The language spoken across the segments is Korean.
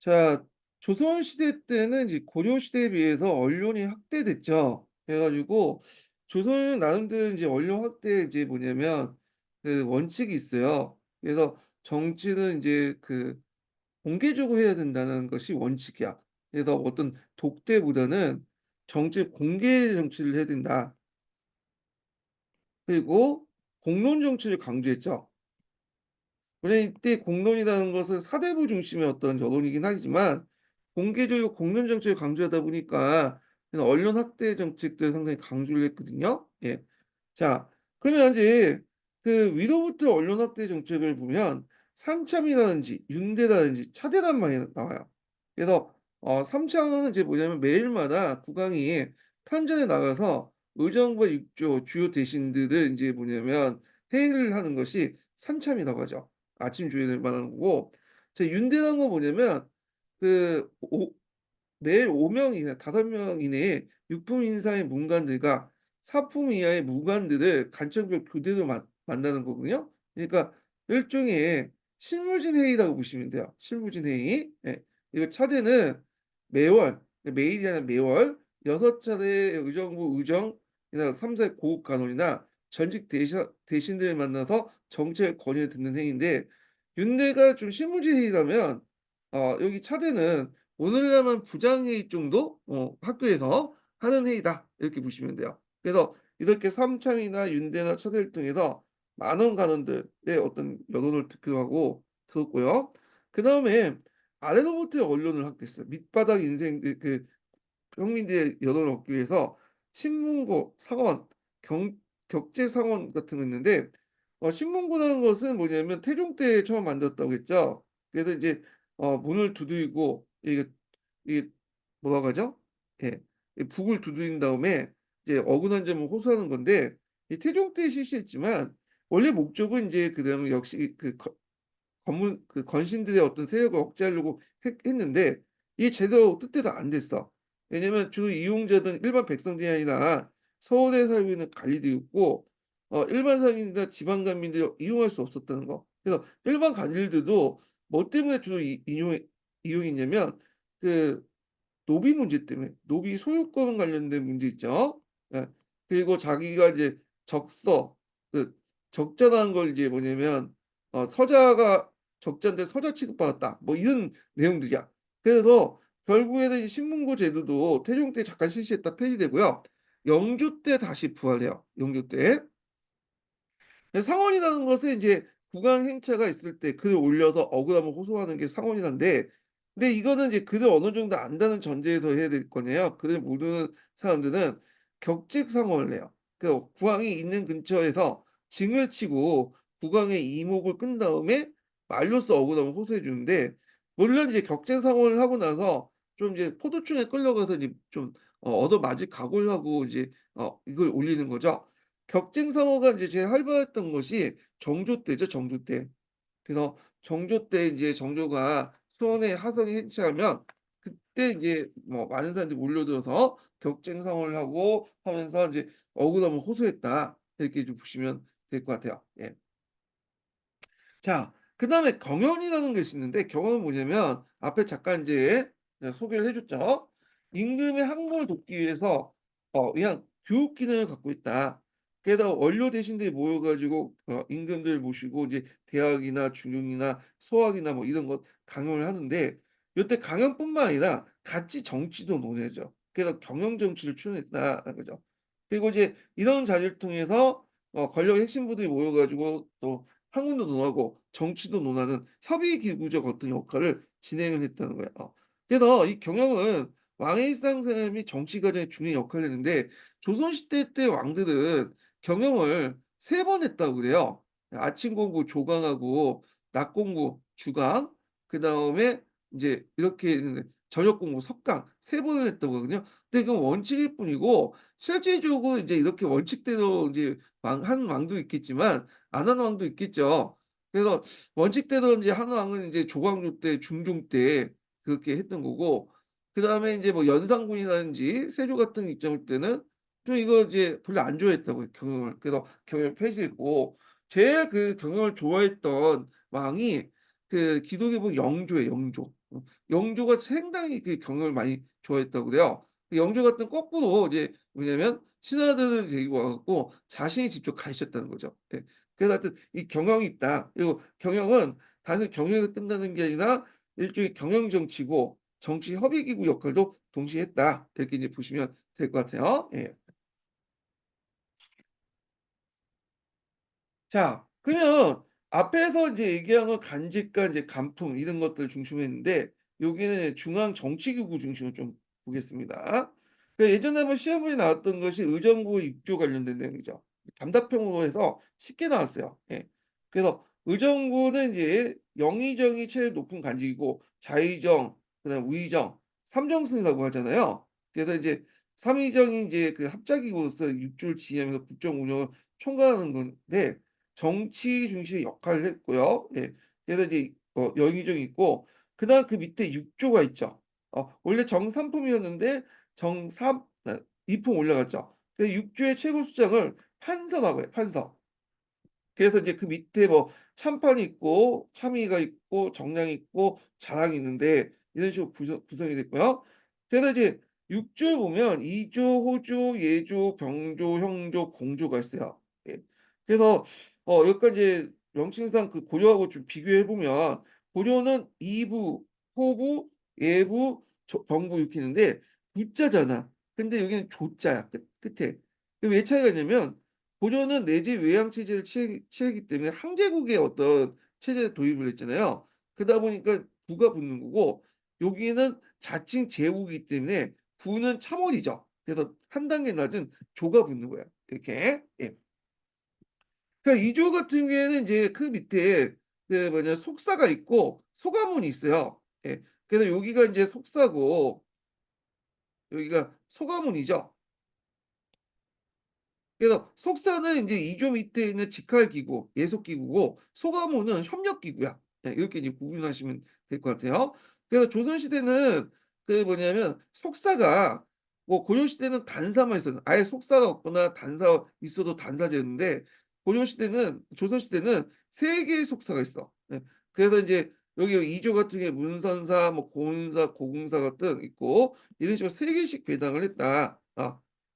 자, 조선시대 때는 이제 고려시대에 비해서 언론이 확대됐죠. 그래 가지고 조선은 나름대로 이제 언론 확대에 이제 뭐냐면 그 원칙이 있어요. 그래서 정치는 이제 그 공개적으로 해야 된다는 것이 원칙이야. 그래서 어떤 독대보다는 정치 공개 정치를 해야 된다. 그리고 공론 정치를 강조했죠. 왜냐 이때 공론이라는 것은 사대부 중심의 어떤 여론이긴 하지만 공개적이고 공론 정책을 강조하다 보니까 그런 언론 확대 정책들을 상당히 강조를 했거든요. 예. 자, 그러면 이제 그 위로부터 언론 확대 정책을 보면 삼참이라든지 윤대라든지 차대란 말이 나와요. 그래서 삼참은 이제 뭐냐면 매일마다 국왕이 편전에 나가서 의정부와 육조 주요 대신들을 인제 뭐냐면 회의를 하는 것이 삼참이라고 하죠. 아침 조회를 말하는 거고, 자 윤대라는 건 뭐냐면 그 매일 5명 이상 5명 이내에 육품 인사의 문관들과 사품 이하의 무관들을 간첩적 교대로 만나는 거거든요. 그러니까 일종의 실무진 회의라고 보시면 돼요. 실무진 회의. 예. 이거 차대는 매월, 매일이 아니라 매월 6 차례의 의정부 의정이나 3 사의 고급 간원이나 전직 대신들을 만나서 정책 건의를 듣는 회의인데, 윤대가 좀 실무진 회의라면 여기 차대는 오늘날만 부장회의 정도 학교에서 하는 회의다 이렇게 보시면 돼요. 그래서 이렇게 삼참이나 윤대나 차대를 통해서 많은 간원들의 어떤 여론을 득표하고 들었고요. 그다음에 아래로부터의 언론을 확대했어요. 밑바닥 인생 평민들의 여론을 얻기 위해서 신문고, 상원, 경 격제상원 같은 거 있는데, 신문고라는 것은 뭐냐면 태종 때 처음 만들었다고 했죠. 그래서 이제 문을 두드리고 이게 뭐라고 하죠? 예. 이 북을 두드린 다음에 이제 억울한 점을 호소하는 건데, 이 태종 때 실시했지만 원래 목적은 인제 그다음에 역시 건문 건신들의 어떤 세력을 억제하려고 했는데 이게 제대로 뜻대로 안 됐어. 왜냐면 주 이용자들은 일반 백성들이 아니라 서울에 살고 있는 관리들이었고, 일반 상인이나 지방 간민들이 이용할 수 없었다는 거. 그래서 일반 관리들도 뭐 때문에 주로 이용했냐면 그 노비 문제 때문에, 노비 소유권 관련된 문제 있죠. 예. 그리고 자기가 이제 적서 그 적자라는 걸 이제 뭐냐면 서자가 적자인데 서자 취급받았다, 뭐 이런 내용들이야. 그래서 결국에는 이 신문고 제도도 태종 때 잠깐 실시했다 폐지되고요. 영조 때 다시 부활해요, 영조 때. 상원이라는 것은 이제 국왕 행차가 있을 때 글을 올려서 억울함을 호소하는 게 상원이란데, 근데 이거는 이제 글을 어느 정도 안다는 전제에서 해야 될 거네요. 글을 모르는 사람들은 격직 상원을 해요. 그 국왕이 있는 근처에서 징을 치고 국왕의 이목을 끈 다음에 말로써 억울함을 호소해 주는데, 물론 이제 격직 상원을 하고 나서 좀 이제 포도청에 끌려가서 이제 좀 얻어맞을 각오를 하고 이제 이걸 올리는 거죠. 격쟁 상호가 이제 제일 활발했던 것이 정조 때죠, 정조 때. 그래서 정조 때 이제 정조가 수원에 하성이 행차하면 그때 이제 뭐 많은 사람들이 몰려들어서 격쟁 상호를 하고 하면서 이제 억울함을 호소했다, 이렇게 좀 보시면 될 것 같아요. 예. 자, 그다음에 경연이라는 것이 있는데, 경연은 뭐냐면 앞에 잠깐 인제 소개를 해 줬죠. 임금의 학문을 돕기 위해서 그냥 교육 기능을 갖고 있다. 그래서 원료 대신들이 모여 가지고 임금들 모시고 이제 대학이나 중용이나 소학이나 뭐 이런 것 강연을 하는데, 요때 강연뿐만 아니라 같이 정치도 논해죠. 그래서 경영 정치를 추론했다라는 거죠. 그리고 이제 이런 자리를 통해서 권력의 핵심부들이 모여 가지고 또 학문도 논하고 정치도 논하는 협의 기구적 어떤 역할을 진행을 했다는 거예요. 그래서 이 경영은 왕의 일상생활 정치 과정의 중요한 역할을 했는데, 조선시대 때 왕들은 경영을 3번 했다고 그래요. 아침 공부 조강하고 낮 공부 주강, 그다음에 인제 이렇게 했는데 저녁 공부 석강 3 번을 했다고 하거든요. 근데 그건 원칙일 뿐이고 실질적으로 이제 이렇게 원칙대로 이제 한 왕도 있겠지만 안 하는 왕도 있겠죠. 그래서 원칙대로 인제 하는 왕은 인제 조광조 때 중종 때 그렇게 했던 거고, 그다음에 인제 뭐 연산군이라든지 세조 같은 입장일 때는 좀 이거 이제 별로 안 좋아했다고요, 경영을. 그래서 경영을 폐지했고, 제일 그 경영을 좋아했던 왕이 그 기독에 보면 영조예요, 영조. 영조가 상당히 그 경영을 많이 좋아했다고 그래요. 그 영조 같은 거꾸로 이제 뭐냐면 신하들을 데리고 와 갖고 자신이 직접 가르쳤다는 거죠. 예. 그래서 하여튼 이 경영이 있다. 그리고 경영은 단순히 경영에서 끝나는 게 아니라 일종의 경영 정치고 정치 협의 기구 역할도 동시에 했다. 이렇게 이제 보시면 될 것 같아요. 예. 자, 그러면 앞에서 이제 얘기한 건 간직과 이제 간품 이런 것들 중심했는데 여기는 중앙 정치기구 중심으로 좀 보겠습니다. 그 예전에 한번 시험 문제 나왔던 것이 의정부 6조 관련된 내용이죠. 담답형으로 해서 쉽게 나왔어요. 예. 그래서 의정부는 이제 영의정이 제일 높은 간직이고 자의정, 그다음 우의정, 삼정승이라고 하잖아요. 그래서 이제 삼의정이 이제 그 합작기구로서 6조를 지휘하면서 국정 운영을 총괄하는 건데 정치 중심의 역할을 했고요. 예. 그래서 이제 영의정이 있고 그다음 그 밑에 6조가 있죠. 원래 정삼품이었는데 정삼 아 2품 올라갔죠. 그래서 6조의 최고 수장을 판서라고 해요, 판서. 그래서 이제 그 밑에 뭐 참판이 있고 참의가 있고 정량이 있고 자랑이 있는데 이런 식으로 구성이 됐고요. 그래서 이제 6조에 보면 이조, 호조, 예조, 병조, 형조, 공조가 있어요. 예. 그래서 여기까지 이제 명칭상 그 고려하고 좀 비교해 보면 고려는 이부, 호부, 예부, 병부 이렇게 있는데 부자잖아. 근데 여기는 조자야 끝에. 왜 차이가 있냐면 고려는 내지 외양 체제를 취하기 때문에 항제국의 어떤 체제에 도입을 했잖아요. 그러다 보니까 부가 붙는 거고 여기는 자칭 제국이기 때문에 부는 참원이죠. 그래서 한 단계 낮은 조가 붙는 거야. 이렇게. 예. 그러니까 이조 같은 경우에는 인제 그 밑에 그 뭐냐 속사가 있고 소가문이 있어요. 예. 그래서 여기가 인제 속사고 여기가 소가문이죠. 그래서 속사는 인제 이조 밑에 있는 직할기구, 예속기구고 소가모는 협력기구야. 예 이렇게 이제 구분하시면 될 것 같아요. 그래서 조선시대는 그 뭐냐면 속사가 뭐 고려시대는 단사만 있었 아예 속사가 없거나 단사 있어도 단사제였는데 고려시대는 조선시대는 세 개의 속사가 있어. 예. 그래서 인제 여기 이조 같은 경우에 문선사, 뭐 고은사, 고궁사 같은 있고 이런 식으로 세 개씩 배당을 했다.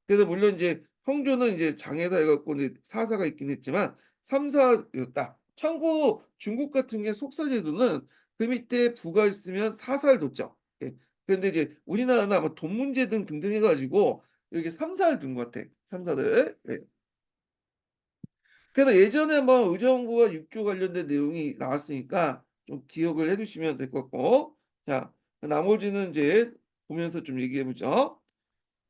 그래서 물론 인제 형조는 이제 장애사 해 갖고 이제 사사가 있긴 했지만 3 사였다. 참고로 중국 같은 게 속사제도는 그 밑에 부가 있으면 사사를 뒀죠. 예. 그런데 이제 우리나라는 아마 돈 문제 등등 해 가지고 여기 3 사를 둔 것 같아, 3 사를. 예. 그래서 예전에 한번 의정부와 육조 관련된 내용이 나왔으니까 좀 기억을 해 두시면 될 것 같고 자 나머지는 인제 보면서 좀 얘기해 보죠.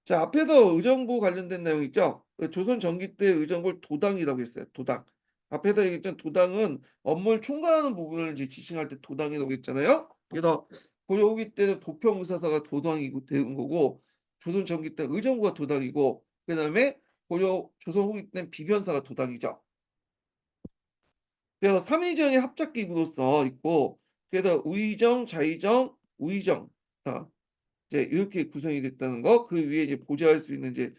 자 앞에서 의정부 관련된 내용 있죠. 그 조선 전기 때 의정부를 도당이라고 했어요. 도당. 앞에서 얘기했던 도당은 업무를 총괄하는 부분을 이제 지칭할 때 도당이라고 했잖아요. 그래서 고려 후기 때는 도평의사사가 도당이고 되는 거고 조선 전기 때 의정부가 도당이고 그다음에 고려 조선 후기 때는 비변사가 도당이죠. 그래서 삼의정이 합작기구로서 있고 그래서 의정, 자의정, 우의정 이제 이렇게 구성이 됐다는 거 그 위에 이제 보좌할 수 있는 이제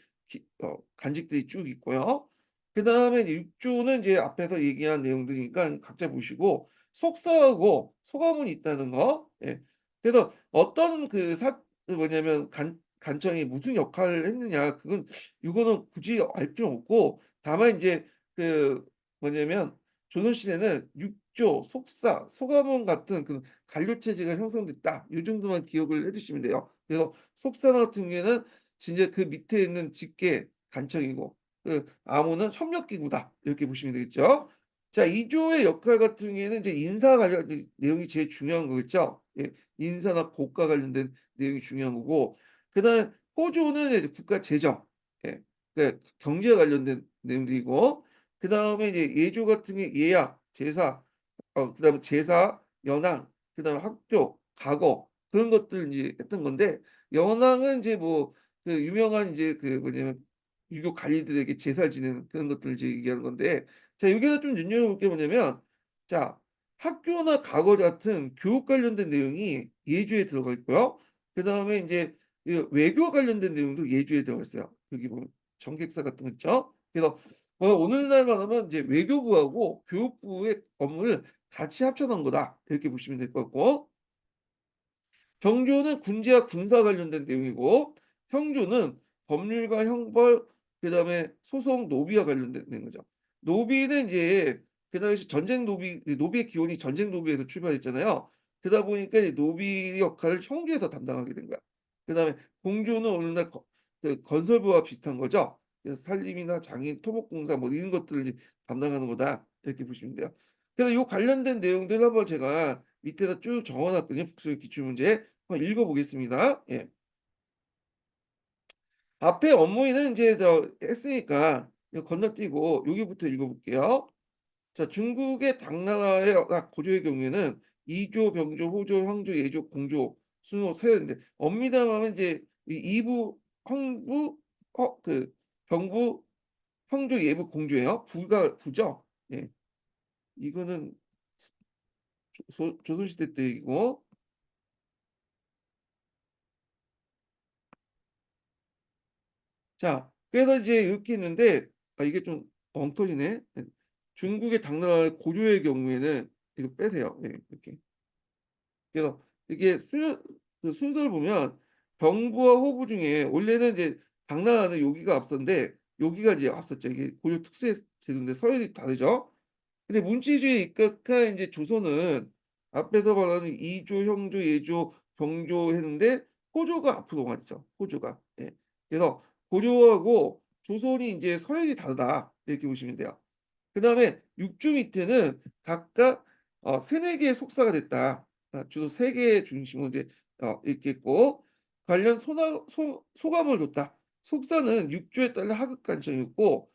간직들이 쭉 있고요. 그다음에 이제 6 조는 이제 앞에서 얘기한 내용들이니까 각자 보시고 속사하고 소가문이 있다는 거. 예. 그래서 어떤 그 뭐냐면 간청이 무슨 역할을 했느냐 그건 이거는 굳이 알 필요 없고 다만 인제 그 뭐냐면 조선시대는 6조, 속사, 소가문 같은 그 관료 체제가 형성됐다. 요 정도만 기억을 해 두시면 돼요. 그래서 속사 같은 경우에는 진짜 그 밑에 있는 직계 간청이고 그 암호는 협력기구다. 이렇게 보시면 되겠죠. 자 2 조의 역할 같은 경우에는 이제 인사 관련 내용이 제일 중요한 거겠죠. 예. 인사나 고과 관련된 내용이 중요한 거고 그다음에 호조는 이제 국가 재정 예. 그 경제와 관련된 내용들이고 그다음에 이제 예조 같은 게 예약, 제사 그다음에 제사, 연항, 그다음에 학교, 과거 그런 것들 인제 했던 건데 연항은 인제 뭐 그 유명한 인제 그 뭐냐면 유교 관리들에게 제사를 지내는 그런 것들을 이제 얘기하는 건데 자 여기서 좀 눈여겨볼 게 뭐냐면 자 학교나 과거 같은 교육 관련된 내용이 예조에 들어가 있고요. 그다음에 인제 그 외교 관련된 내용도 예조에 들어가 있어요. 여기 보면 정객사 같은 거 있죠. 그래서 오늘날만 하면 이제 외교부하고 교육부의 업무를 같이 합쳐 놓은 거다. 이렇게 보시면 될 것 같고 경조는 군제와 군사 관련된 내용이고 형조는 법률과 형벌 그다음에 소송 노비와 관련된 거죠. 노비는 이제 그 당시 전쟁 노비 노비의 기원이 전쟁 노비에서 출발했잖아요. 그러다 보니까 이 노비 역할을 형조에서 담당하게 된 거야. 그다음에 공조는 오늘날 그 건설부와 비슷한 거죠. 그래서 산림이나 장인, 토목공사 뭐 이런 것들을 이제 담당하는 거다. 이렇게 보시면 돼요. 그래서 요 관련된 내용들 한번 제가 밑에다 쭉 적어 놨거든요. 국수의 기출문제. 한번 읽어 보겠습니다. 예. 앞에 업무에는 인제 했으니까 이거 건너뛰고 여기부터 읽어 볼게요. 자 중국의 당나라의 고조의 경우에는 이조, 병조, 호조, 황조, 예조, 공조 순으로 세웠는데 엄밀하면 인제 이 이부, 황부, 그 병부, 황조, 예부, 공조예요. 부가 부죠. 예. 이거는 조선시대 때 얘기고 자 그래서 이제 이렇게 있는데 아 이게 좀 엉터리네. 예. 중국의 당나라 고조의 경우에는 이거 빼세요. 예 이렇게. 그래서 이게 순서를 보면 병부와 호부 중에 원래는 이제 당나라는 요기가 앞선데 요기가 이제 앞섰죠. 이게 고려 특수의 제도인데 서열이 다르죠. 근데 문치주의에 입각한 인제 조선은 앞에서 말하는 이조, 형조, 예조, 병조 했는데 호조가 앞으로 왔죠, 호조가. 예. 그래서 고려하고 조선이 인제 서열이 다르다 이렇게 보시면 돼요. 그다음에 6주 밑에는 각각 3-4 개의 속사가 됐다. 주로 3 개의 중심으로 이제 있겠고 관련 소감을 뒀다. 속사는 6주에 따른 하급 간청이었고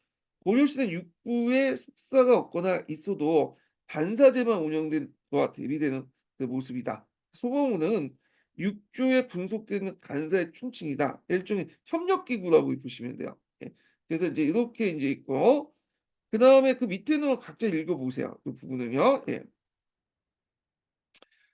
고려시대 6부에 속사가 없거나 있어도 반사제만 운영된 거와 대비되는 그 모습이다. 소공은 6주에 분속되는 간사의 총칭이다. 일종의 협력기구라고 보시면 돼요. 예. 그래서 이제 이렇게 인제 있고 그다음에 그 밑에는 각자 읽어 보세요. 그 부분은요. 예.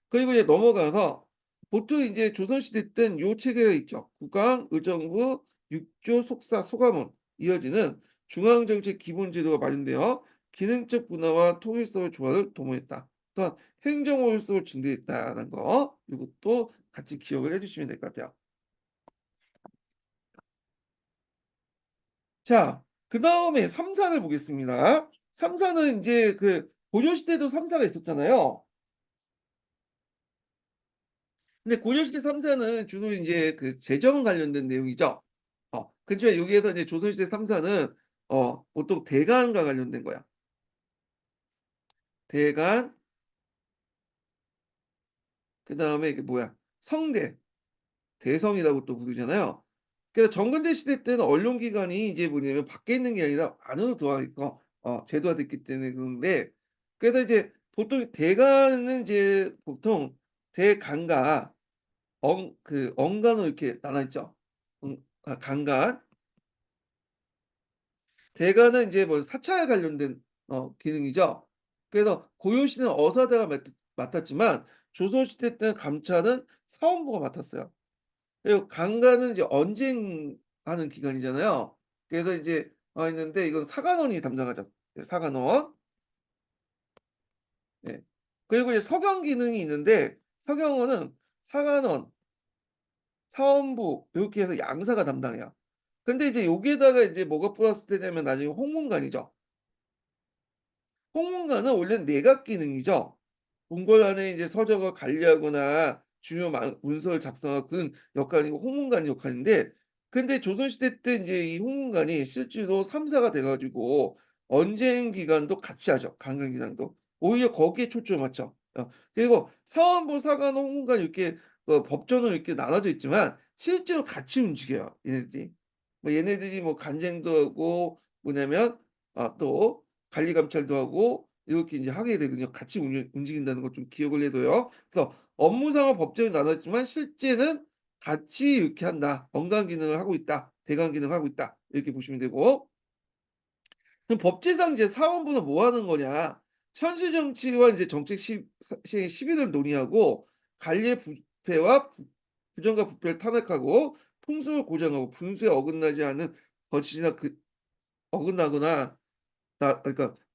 그리고 이제 넘어가서 보통 인제 조선시대 땐 요 체계가 있죠. 국왕, 의정부, 육조, 속사, 소가문 이어지는 중앙정책 기본 제도가 마련되어 기능적 분화와 통일성의 조화를 도모했다. 또한 행정 효율성을 증대했다는 거 요것도 같이 기억을 해 주시면 될 것 같아요. 자 그다음에 삼사를 보겠습니다. 삼사는 인제 그 고려시대도 삼사가 있었잖아요. 근데 고려시대 3 사는 주로 인제 그 재정 관련된 내용이죠. 그치만 여기에서 이제 조선시대 3 사는 보통 대간과 관련된 거야. 대간 그다음에 이게 뭐야 성대, 대성이라고 또 부르잖아요. 그래서 정근대 시대 때는 언론기관이 이제 뭐냐면 밖에 있는 게 아니라 안으로 들어와 있고 제도화됐기 때문에 그런데 그래서 이제 보통 대간은 이제 보통 대간과 언간으로 이렇게 나눠 있죠. 간간 대가는 인제 뭐 사찰 관련된 기능이죠. 그래서 고려시대는 어사대가 맡았지만 조선시대 때는 감찰은 사원부가 맡았어요. 그리고 간관은 이제 언쟁하는 기관이잖아요. 그래서 인제 있는데 이건 사관원이 담당하죠. 예 사관원. 예. 그리고 이제 서경 기능이 있는데 서경원은 사관원, 사원부 요렇게 해서 양사가 담당해요. 근데 이제 여기에다가 이제 뭐가 플러스 되냐면 나중에 홍문관이죠. 홍문관은 원래는 내각 기능이죠. 궁궐 안에 이제 서적을 관리하거나 중요 문서를 작성하고 그런 역할이 홍문관 역할인데 근데 조선시대 때 인제 이 홍문관이 실제로 3 사가 돼 가지고 언쟁 기간도 같이 하죠, 강간 기간도. 오히려 거기에 초점을 맞춰. 그리고 사원부, 사관, 홍문관 이렇게 법전으로 이렇게 나눠져 있지만 실제로 같이 움직여요, 얘네들이. 뭐 얘네들이 뭐 간쟁도 하고 뭐냐면 또 관리 감찰도 하고 이렇게 인제 하게 되거든요. 같이 움직인다는 걸 좀 기억을 해 둬요. 그래서 업무상은 법정이 나눴지만 실제는 같이 이렇게 한다. 언간 기능을 하고 있다. 대간 기능을 하고 있다. 이렇게 보시면 되고 그럼 법제상 이제 사원부는 뭐 하는 거냐. 현실 정치와 인제 정책 시행 시비를 논의하고 관리의 부패와 부정과 부패를 탄핵하고 풍속을 고정하고 분수에 어긋나지 않은 거짓이나 어긋나거나 그러니까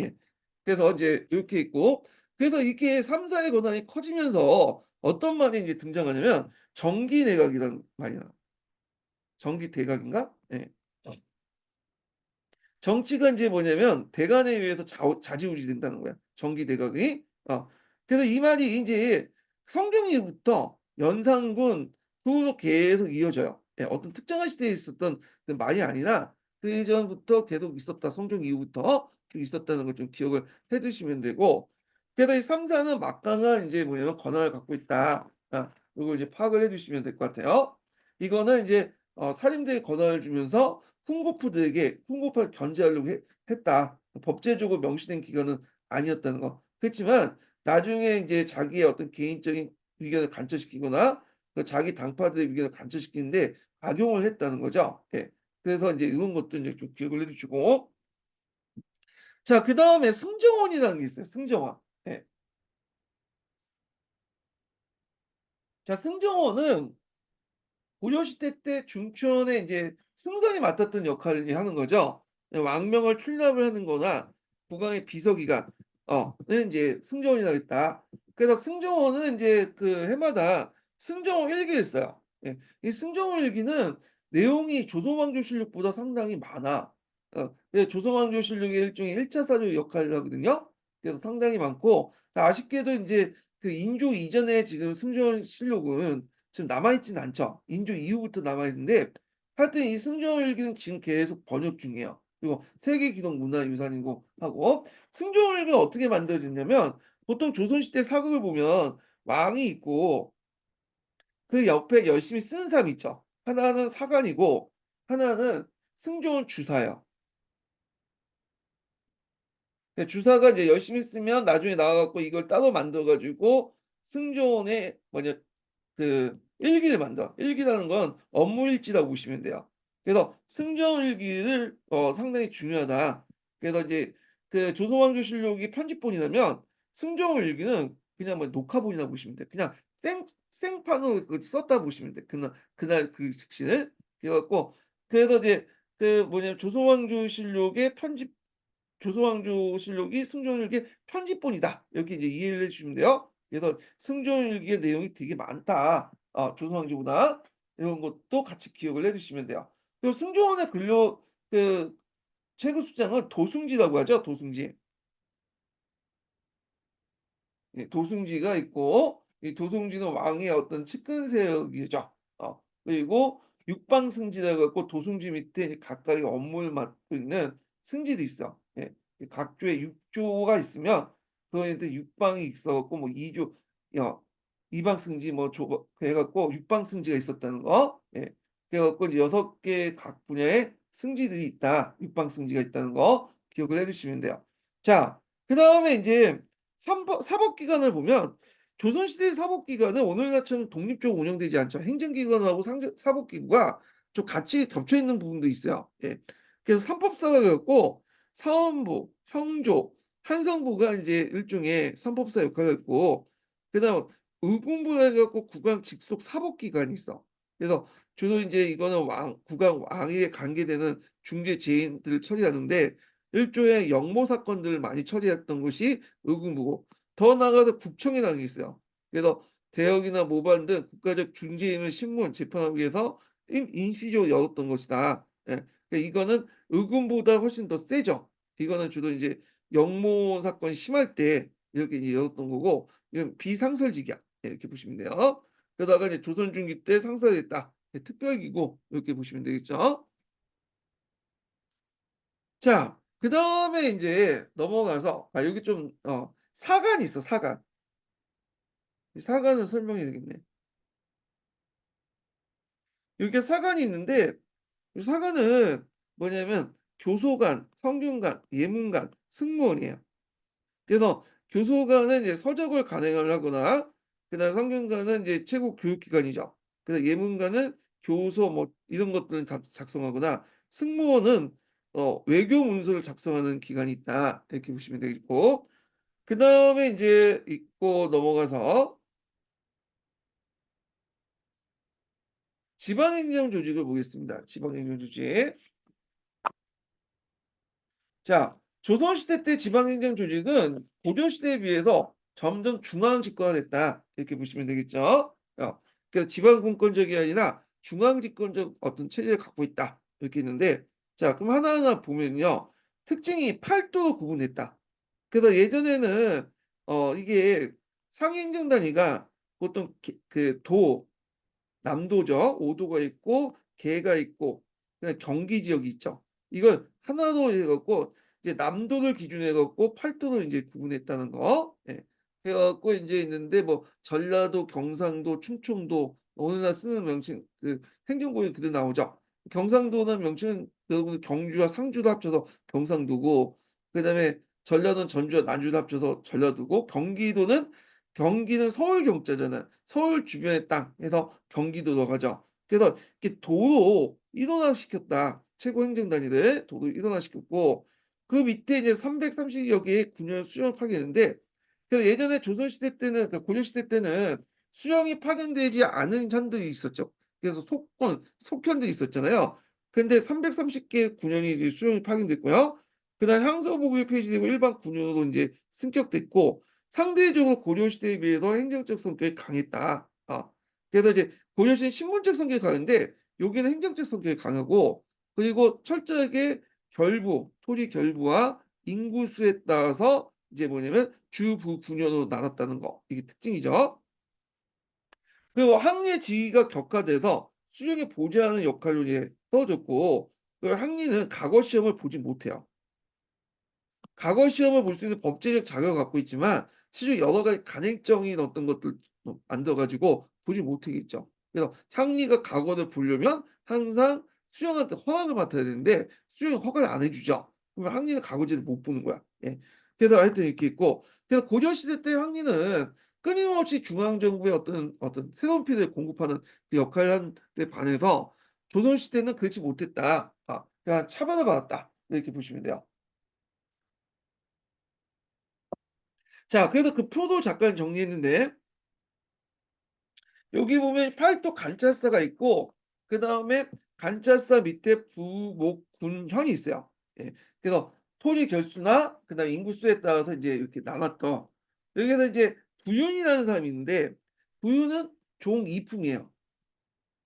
예. 그래서 이제 이렇게 있고 그래서 이게 3사의 권한이 커지면서 어떤 말이 이제 등장하냐면 정기내각이라는 말이 나와요. 정기대각인가? 예. 정치가 인제 뭐냐면 대간에 의해서 좌지우지 된다는 거야, 정기대각이. 그래서 이 말이 인제 성경 이후부터 연산군 그 후로 계속 이어져요. 예, 어떤 특정한 시대에 있었던 그 말이 아니라 그 이전부터 계속 있었다. 성경 이후부터 쭉 있었다는 걸 좀 기억을 해 두시면 되고 그래서 이 3 사는 막강한 인제 뭐냐면 권한을 갖고 있다. 요걸 이제 파악을 해 두시면 될 것 같아요. 이거는 이제 살인대에 권한을 주면서 훈고파를 견제하려고 했다. 법제적으로 명시된 기간은 아니었다는 거. 그렇지만 나중에 인제 자기의 어떤 개인적인 의견을 관철시키거나 그 자기 당파들의 의견을 관철시키는데 악용을 했다는 거죠. 예. 그래서 인제 이런 것도 인제 좀 기억을 해 두시고 자 그다음에 승정원이라는 게 있어요, 승정원. 예. 자 승정원은 고려시대 때 중천에 인제 승선이 맡았던 역할을 하는 거죠. 예, 왕명을 출납을 하는 거나 국왕의 비서기관 는 인제 승정원이라고 했다. 그래서 승정원은 인제 그 해마다 승정원 일기를 써요. 예. 이 승정원 일기는 내용이 조선왕조실록보다 상당히 많아. 예, 조선왕조실록의 일종의 1차 사료 역할을 하거든요. 그래서 상당히 많고 아쉽게도 인제 그 인조 이전에 지금 승정원 실록은 지금 남아 있지는 않죠. 인조 이후부터 남아 있는데 하여튼 이 승정원일기는 지금 계속 번역 중이에요. 그리고 세계 기록 문화유산이고 하고 승정원일기가 어떻게 만들어졌냐면 보통 조선시대 사극을 보면 왕이 있고 그 옆에 열심히 쓰는 사람이 있죠. 하나는 사관이고 하나는 승정원 주사예요. 그 주사가 이제 열심히 쓰면 나중에 나와 갖고 이걸 따로 만들어 가지고 승조원의 뭐냐 그 일기를 만들어. 일기라는 건 업무 일지라고 보시면 돼요. 그래서 승정 일기를 상당히 중요하다. 그래서 이제 그 조선왕조실록이 편집본이라면 승정 일기는 그냥 뭐 녹화본이라고 보시면 돼요. 그냥 생판으로 그 썼다 보시면 돼요. 그날 그 즉시를. 그래 갖고 그래서 이제 그 뭐냐면 조선왕조실록의 편집 조선왕조실록이 승조일기의 편집본이다. 이렇게 이제 이해를 해 주시면 돼요. 그래서 승조일기의 내용이 되게 많다. 조선왕조보다. 이런 것도 같이 기억을 해 두시면 돼요. 그리고 승조원의 근로 그 최고 수장은 도승지라고 하죠, 도승지. 예, 도승지가 있고 이 도승지는 왕의 어떤 측근 세력이죠. 그리고 육방승지라 해 갖고 도승지 밑에 이제 각각의 업무를 맡고 있는 승지도 있어. 예. 이 각 조에 6조가 있으면 그거한테 육방이 있어 갖고 뭐 2조 이방승지 뭐 조 그래 갖고 육방승지가 있었다는 거. 예. 그래 갖고 이제 6개 각 분야의 승지들이 있다. 육방승지가 있다는 거 기억을 해 두시면 돼요. 자 그다음에 인제 사법기관을 보면 조선시대의 사법기관은 오늘날처럼 독립적으로 운영되지 않죠. 행정기관하고 사법기구가 좀 같이 겹쳐 있는 부분도 있어요. 예. 그래서 삼법사가 갖고 사헌부, 형조, 한성부가 인제 일종의 삼법사 역할을 했고 그다음 의군부라 해 갖고 국왕 직속 사법기관이 있어. 그래서 주로 인제 이거는 국왕 왕위에 관계되는 중재 제인들을 처리하는데 일종의 역모 사건들을 많이 처리했던 것이 의금부고 더 나아가서 국청이라는 게 있어요. 그래서 대역이나 모반 등 국가적 중재인을 신문, 재판하기 위해서 인시적으로 열었던 것이다. 예. 그러니까 이거는 의금보다 훨씬 더 세죠. 이거는 주로 이제 역모 사건이 심할 때 이렇게 이제 열었던 거고 이건 비상설직이야. 예, 이렇게 보시면 돼요. 그러다가 이제 조선 중기 때 상설됐다. 예, 특별기구 이렇게 보시면 되겠죠. 자 그다음에 인제 넘어가서 여기 좀 사관이 있어 사관. 이 사관을 설명해야 되겠네. 여기에 사관이 있는데 이 사관은 뭐냐면 교소관, 성균관, 예문관, 승무원이에요. 그래서 교소관은 이제 서적을 간행을 하거나 그다음에 성균관은 이제 최고 교육기관이죠. 그래서 예문관은 교서 뭐 이런 것들을 작성하거나 승무원은 외교 문서를 작성하는 기관이 있다. 이렇게 보시면 되겠고 그다음에 인제 있고 넘어가서 지방행정 조직을 보겠습니다. 지방행정 조직. 자 조선시대 때 지방행정 조직은 고려시대에 비해서 점점 중앙 집권화됐다. 이렇게 보시면 되겠죠. 그래서 지방 분권적이 아니라 중앙 집권적 어떤 체제를 갖고 있다. 이렇게 있는데 자 그럼 하나하나 보면요. 특징이 팔도로 구분됐다. 그래서 예전에는 이게 상행정 단위가 보통 도 남도죠. 오도가 있고 계가 있고 그다음에 경기 지역이 있죠. 이걸 하나로 해 갖고 이제 남도를 기준으로 해 갖고 팔도로 인제 구분했다는 거. 예. 해 갖고 인제 있는데 뭐 전라도, 경상도, 충청도 어느 날 쓰는 명칭 행정구역이 그대로 나오죠. 경상도는 명칭은 여러분 경주와 상주를 합쳐서 경상도고 그다음에 전라도는 전주와 난주를 합쳐서 전라도고 경기는 서울 경자잖아요. 서울 주변의 땅 해서 경기도로 가죠. 그래서 이렇게 도로 일원화시켰다. 최고 행정단위를 도로 일원화시켰고 그 밑에 이제 330여 개의 군을 수령을 파견했는데 그래서 예전에 조선시대 때는 그러니까 고려시대 때는 수령이 파견되지 않은 현들이 있었죠. 그래서 속현들이 있었잖아요. 근데 330개 군현이 이제 수령이 파견됐고요. 그다음 향서보고에 폐지되고 일반 군으로 인제 승격됐고 상대적으로 고려시대에 비해서 행정적 성격이 강했다. 그래서 이제 고려시대는 신분적 성격이 강한데 여기는 행정적 성격이 강하고 그리고 철저하게 토지 결부와 인구수에 따라서 이제 뭐냐면 주부 군현으로 나눴다는 거. 이게 특징이죠. 그리고 항리의 지위가 격화돼서 수령에 보좌하는 역할로 이제 떨어졌고 그 항리는 각어 시험을 보지 못해요. 과거 시험을 볼 수 있는 법제적 자격을 갖고 있지만 실제 여러 가지 간행적인 어떤 것들 만들어 가지고 보지 못하겠죠. 그래서 향리가 과거를 보려면 항상 수령한테 허락을 받아야 되는데 수령이 허가를 안 해 주죠. 그러면 향리는 과거지를 못 보는 거야. 예. 그래서 하여튼 이렇게 있고 그래서 고려시대 때 향리는 끊임없이 중앙정부의 어떤 새로운 피해를 공급하는 그 역할을 하는 데 반해서 조선시대는 그렇지 못했다. 그냥 차별을 받았다. 이렇게 보시면 돼요. 자 그래서 그 표도 잠깐 정리했는데 여기 보면 팔도 관찰사가 있고 그다음에 관찰사 밑에 부목군현이 있어요. 예. 그래서 토지 결수나 그다음에 인구수에 따라서 인제 이렇게 나눴던 여기에서 이제 부윤이라는 사람이 있는데 부윤은 종이품이에요.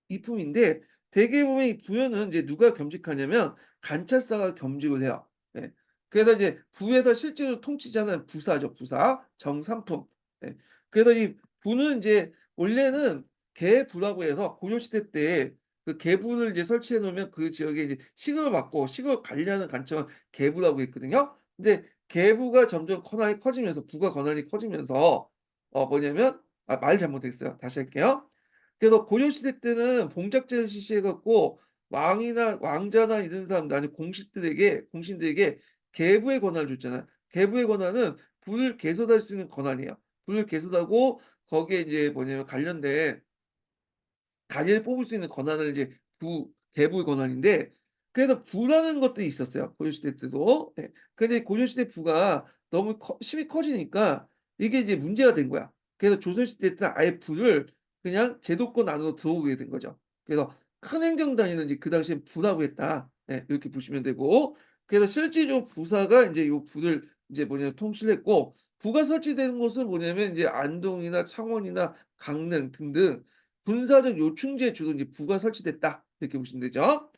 이품인데 대개 보면 이 부여는 이제 누가 겸직하냐면 관찰사가 겸직을 해요. 예. 그래서 이제 부에서 실제로 통치자는 부사죠, 부사. 정삼품. 예. 그래서 이 부는 인제 원래는 계부라고 해서 고려시대 때 그 계부를 이제 설치해 놓으면 그 지역에 이제 식을 받고 식을 관리하는 관청을 계부라고 했거든요. 근데 계부가 점점 커지면서 부가 권한이 커지면서 뭐냐면 말 잘못했어요. 다시 할게요. 그래서 고려시대 때는 봉작제를 실시해 갖고 왕이나 왕자나 이런 사람들 아니 공신들에게 계부의 권한을 줬잖아요. 계부의 권한은 불을 개소할 수 있는 권한이에요. 불을 개소하고 거기에 이제 뭐냐면 관련된 단위를 뽑을 수 있는 권한을 이제 계부의 권한인데 그래서 부라는 것들이 있었어요, 고려시대 때도. 예. 근데 고려시대 부가 너무 힘이 커지니까 이게 이제 문제가 된 거야. 그래서 조선시대 때는 아예 부를 그냥 제도권 안으로 들어오게 된 거죠. 그래서 큰 행정 단위는 이제 그 당시엔 부라고 했다. 예. 이렇게 보시면 되고 그래서 실질적으로 부사가 인제 요 부를 이제 뭐냐면 통치를 했고 부가 설치되는 곳은 뭐냐면 이제 안동이나 창원이나 강릉 등등 군사적 요충지에 주로 이제 부가 설치됐다. 이렇게 보시면 되죠.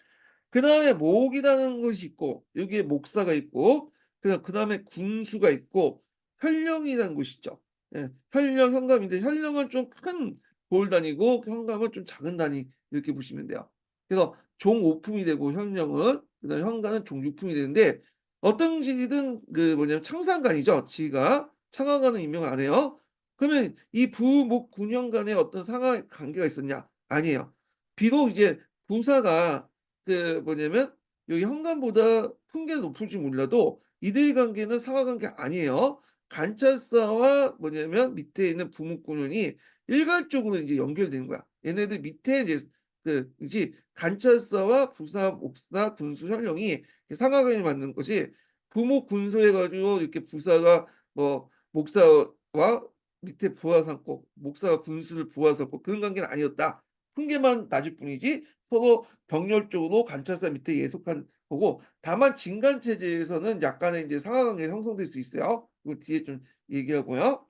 그다음에 목이라는 것이 있고 여기에 목사가 있고 그다음에 군수가 있고 현령이라는 곳이 있죠. 예. 현령, 현감인데 현령은 좀 큰 돌 단위고 현감은 좀 작은 단위 이렇게 보시면 돼요. 그래서 종오품이 되고 현령은 그다음에 현관은 종육품이 되는데 어떤 직이든 그 뭐냐면 창상관이죠. 지가 창하관은 임명을 안 해요. 그러면 이 부, 목, 군현 간에 어떤 상하 관계가 있었냐? 아니에요. 비록 이제 부사가 그 뭐냐면 여기 현관보다 품계가 높을지 몰라도 이들 관계는 상하 관계 아니에요. 관찰사와 뭐냐면 밑에 있는 부목군원이 일괄적으로 인제 연결되는 거야. 얘네들 밑에 이제 그지 관찰사와 부사, 목사, 군수, 현령이 상하 관계를 만드는 것이 부목, 군수 해 가지고 이렇게 부사가 뭐 목사와 밑에 부하 삼고 목사가 군수를 부하 삼고 그런 관계는 아니었다. 훈계만 낮을 뿐이지 서로 병렬적으로 관찰사 밑에 예속한 거고 다만 진간 체제에서는 약간의 이제 상하관계가 형성될 수 있어요. 그 뒤에 좀 얘기하고요.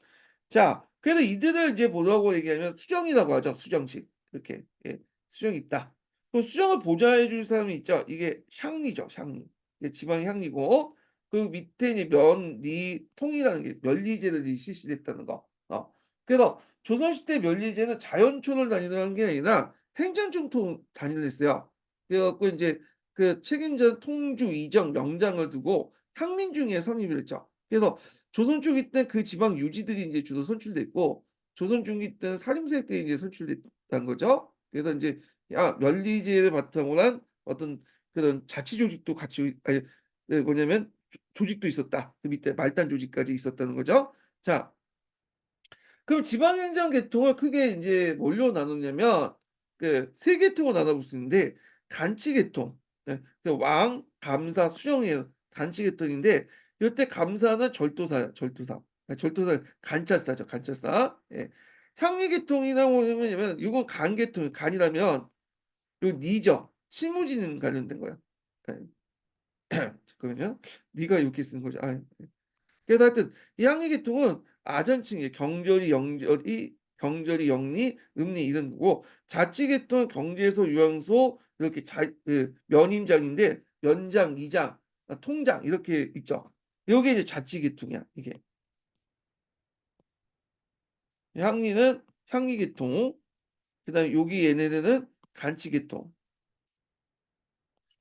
자 그래서 이들을 이제 뭐라고 얘기하면 수정이라고 하죠. 수정식. 이렇게 예 수정이 있다. 그 수정을 보좌해 줄 사람이 있죠. 이게 향리죠, 향리. 이게 지방의 향리고 그 밑에 이제 면, 통이라는 게 면리제를 실시됐다는 거. 그래서 조선시대 면리제는 자연촌을 다니는 게 아니라 행정충통 단위를 했어요. 그래 갖고 인제 그 책임자 통주, 이정, 명장을 두고 향민중에 선임을 했죠. 그래서 조선 초기 때 그 지방 유지들이 인제 주로 선출됐고 조선 중기 때는 사림세력들이 이제 선출됐다는 거죠. 그래서 인제 면리제를 바탕으로 한 어떤 그런 자치 조직도 같이 아니 그 뭐냐면 조직도 있었다. 그 밑에 말단 조직까지 있었다는 거죠. 자 그럼 지방행정 계통을 크게 인제 뭘로 나누냐면 그 세 계통으로 나눠 볼 수 있는데 간치 계통 예 그 왕, 감사, 수령이에요. 간치 계통인데 요때 감사는 절도사예요, 절도사. 절도사 간찰사죠, 간찰사. 예. 향리 계통이나 뭐냐면 요건 간 계통 간이라면 요 니죠. 실무진 관련된 거야. 예. 잠깐만요. 니가 이렇게 쓰는 거죠. 그래서 하여튼 이 향리 계통은 아전층이에요. 경절이, 영리, 음리 이런 거고 자치 계통은 경제소, 요양소 이렇게 면임장인데 면장, 이장, 통장 이렇게 있죠. 요게 이제 자치 계통이야 이게. 향리는 향리 계통 그다음에 여기 얘네들은 간치 계통.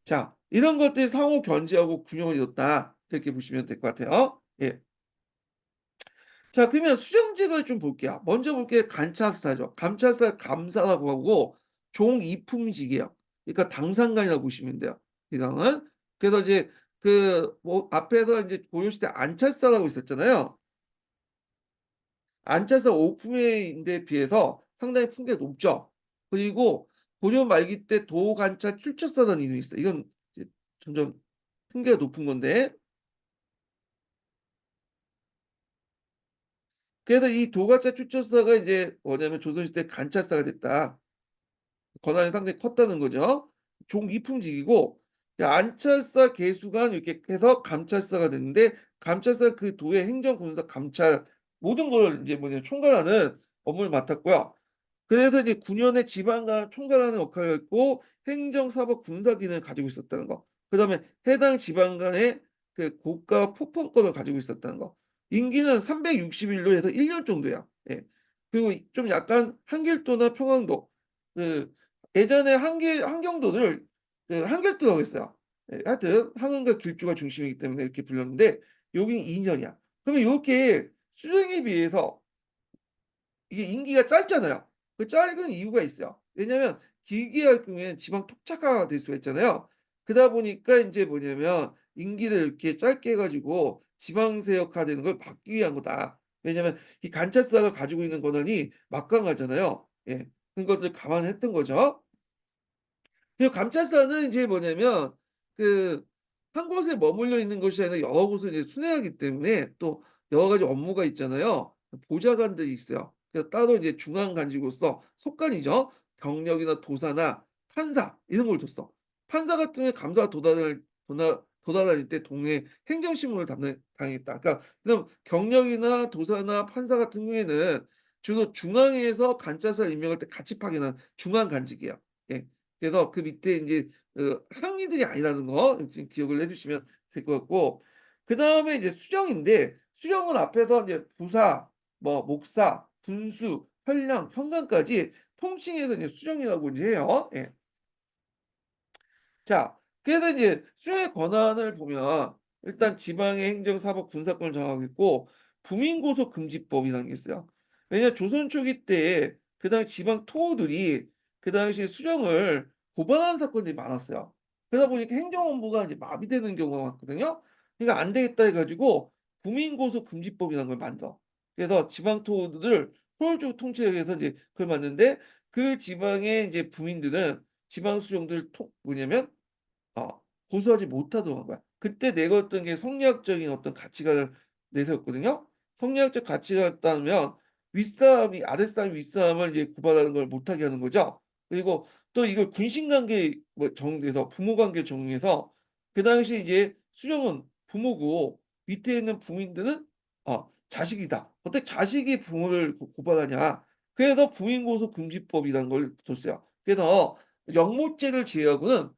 자 이런 것들이 상호 견제하고 균형을 이뤘다. 이렇게 보시면 될 것 같아요. 예. 자 그러면 수정직을 좀 볼게요. 먼저 볼 게 감찰사죠. 감찰사 감사라고 하고 종이품직이에요. 그러니까 당상관이라고 보시면 돼요, 이 당은. 그래서 이제 그 뭐 앞에서 이제 고려시대 안찰사라고 있었잖아요. 안찰사 오품에인데 비해서 상당히 품계가 높죠. 그리고 고려 말기 때 도관찰 출처사라는 이름이 있어요. 이건 이제 점점 품계가 높은 건데 그래서 이 도관찰 출처사가 이제 뭐냐면 조선시대 간찰사가 됐다. 권한이 상당히 컸다는 거죠. 종이품직이고 안찰사, 계수관 이렇게 해서 감찰사가 됐는데 감찰사는 그 도의 행정, 군사, 감찰 모든 걸 인제 뭐냐 총괄하는 업무를 맡았고요. 그래서 이제 9 년의 지방을 총괄하는 역할을 했고 행정, 사법, 군사 기능을 가지고 있었다는 거. 그다음에 해당 지방 간의 그 고가 포판권을 가지고 있었다는 거. 임기는 360 일로 해서 1년 정도야. 예. 그리고 좀 약간 한길도나 평안도 그 예전에 한경도를 그 한길도라고 했어요. 예 하여튼 한강과 길주가 중심이기 때문에 이렇게 불렸는데 여기는 2 년이야. 그러면 요렇게 수령에 비해서 이게 임기가 짧잖아요. 그 짧은 이유가 있어요. 왜냐면 길게 할 경우에는 지방 통차가 될 수가 있잖아요. 그러다 보니까 인제 뭐냐면 임기를 이렇게 짧게 해 가지고 지방세역화되는 걸 막기 위한 거다. 왜냐면 이 관찰사가 가지고 있는 권한이 막강하잖아요. 예. 그런 것들 감안했던 거죠. 그 감찰사는 인제 뭐냐면 그 한 곳에 머물러 있는 것이 아니라 여러 곳을 이제 순회하기 때문에 또 여러 가지 업무가 있잖아요. 보좌관들이 있어요. 그래서 따로 이제 중앙간직으로서 속간이죠. 경력이나 도사나 판사 이런 걸 뒀어. 판사 같은 경우에 감사가 도달할 때 동네 행정실무를 담당 당했다. 그러니까 그럼 경력이나 도사나 판사 같은 경우에는 주로 중앙에서 감찰사를 임명할 때 같이 파견한 중앙간직이에요. 예. 그래서 그 밑에 인제 항리들이 아니라는 거 좀 기억을 해 주시면 될 것 같고 그다음에 이제 수령인데 수령은 앞에서 이제 부사, 뭐 목사, 군수, 현령, 현관까지 통칭해서 이제 수령이라고 이제 해요. 예. 자 그래서 이제 수령의 권한을 보면 일단 지방의 행정, 사법, 군사권을 장악하고 있고 부민고소금지법이라는 게 있어요. 왜냐하면 조선 초기 때에 그 당시 지방 토호들이 그 당시 수령을 고발하는 사건들이 많았어요. 그러다 보니까 행정업무가 이제 마비되는 경우가 많거든요. 그러니까 안 되겠다 해 가지고 부민고소금지법이라는 걸 만들어. 그래서 지방 토호들을 효율적으로 통치하기 위해서 이제 그걸 만드는데 그 지방의 이제 부민들은 지방 수령들 뭐냐면 고수하지 못하도록 한 거야. 그때 내걸었던 게 성리학적인 어떤 가치관을 내세웠거든요. 성리학적 가치관을 따르면 윗사람이 아랫사람이 윗사람을 이제 고발하는 걸 못하게 하는 거죠. 그리고 또 이걸 군신 관계 뭐 정리해서 부모 관계를 정리해서 그 당시 이제 수령은 부모고 밑에 있는 부민들은 자식이다. 어떻게 자식이 부모를 고발하냐. 그래서 부인고소 금지법이라는 걸 뒀어요. 그래서 영모죄를 제외하고는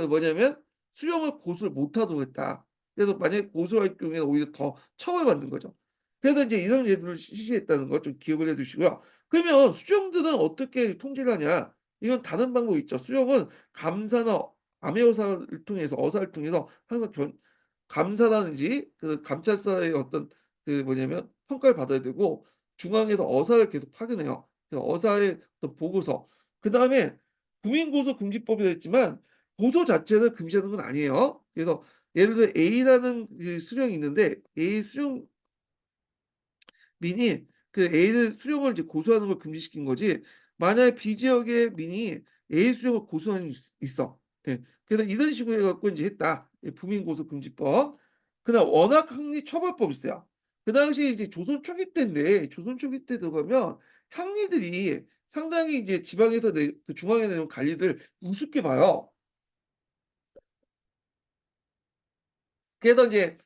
뭐냐면 수령을 고소를 못 하도록 했다. 그래서 만약에 고소할 경우에는 오히려 더 처벌받는 거죠. 그래서 이제 이런 제도를 실시했다는 거 좀 기억을 해 두시고요. 그러면 수령들은 어떻게 통제를 하냐? 이건 다른 방법이 있죠. 수령은 감사나 암행어사를 통해서 어사를 통해서 항상 감사라든지 감찰사의 어떤 뭐냐면 평가를 받아야 되고 중앙에서 어사를 계속 파견해요. 그래서 어사의 어떤 보고서 그다음에 부민고소금지법이라 했지만 고소 자체를 금지하는 건 아니에요. 그래서 예를 들어 A라는 수령이 있는데 A 수령 민이 A를 수령을 이제 고소하는 걸 금지시킨 거지 만약에 B 지역의 민이 A 수령을 고소한 이 있어. 예. 그래서 이런 식으로 해 갖고 인제 했다. 이 부민고소금지법. 그다음 원학학리처벌법이 있어요. 그 당시에 이제 조선 초기 때인데 조선 초기 때 들어가면 항리들이 상당히 이제 지방에서 중앙에 내놓은 관리들 우습게 봐요. 그래서 인제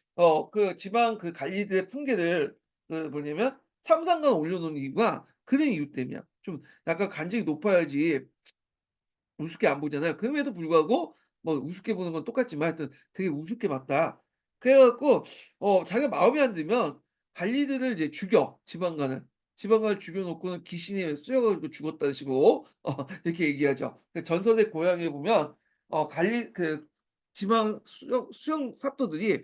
지방 관리들의 풍계를 뭐냐면 삼상간 올려 놓은 이유가 그런 이유 때문이야. 좀 약간 간직이 높아야지 우습게 안 보잖아요. 그럼에도 불구하고 뭐 우습게 보는 건 똑같지만 하여튼 되게 우습게 봤다. 그래 갖고 자기가 마음에 안 들면 관리들을 이제 죽여, 지방관을. 지방관을 죽여 놓고는 귀신이 쏘여 가지고 죽었다는 식으로 이렇게 얘기하죠. 그 전설의 고향에 보면 관리 지방 수령 사또들이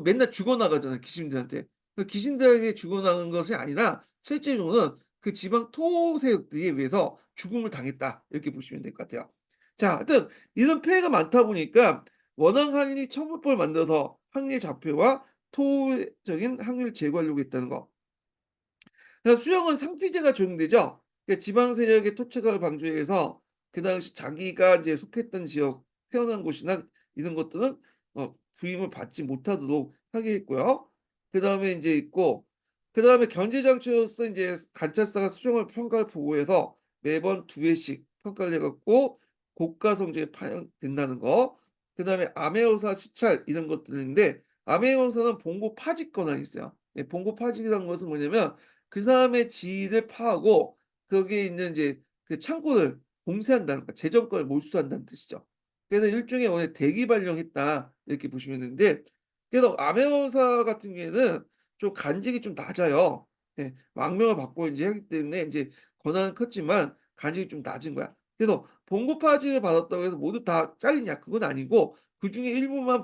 맨날 죽어 나가잖아요, 귀신들한테. 그 귀신들에게 죽어 나간 것이 아니라 실제로는 그 지방 토세력들에 의해서 죽음을 당했다. 이렇게 보시면 될 것 같아요. 자 하여튼 이런 폐해가 많다 보니까 원형 항리 처벌법을 만들어서 항리의 자폐와 토적인 항리를 제거하려고 했다는 거. 그래서 수령은 상피제가 적용되죠. 그러니까 지방 세력의 토착을 방지하기 위해서 그 당시 자기가 이제 속했던 지역, 태어난 곳이나 이런 것들은 부임을 받지 못하도록 하게 했고요. 그다음에 인제 있고 그다음에 견제 장치로서 인제 관찰사가 수령을 평가를 보고해서 매번 2회씩 평가를 해 갖고 고가 성적에 반영된다는 거. 그다음에 암행어사 시찰 이런 것들인데 암행어사는 봉고 파직 권한이 있어요. 예 봉고 파직이라는 것은 뭐냐면 그 사람의 지위를 파하고 거기에 있는 이제 그 창고를 공세한다는 거 재정권을 몰수한다는 뜻이죠. 그래서 일종의 오늘 대기 발령했다 이렇게 보시면 되는데 그래서 암행어사 같은 경우에는 좀 간직이 좀 낮아요. 예. 망명을 받고 인제 하기 때문에 인제 권한은 컸지만 간직이 좀 낮은 거야. 그래서 봉고파직을 받았다고 해서 모두 다 잘리냐 그건 아니고 그중에 일부만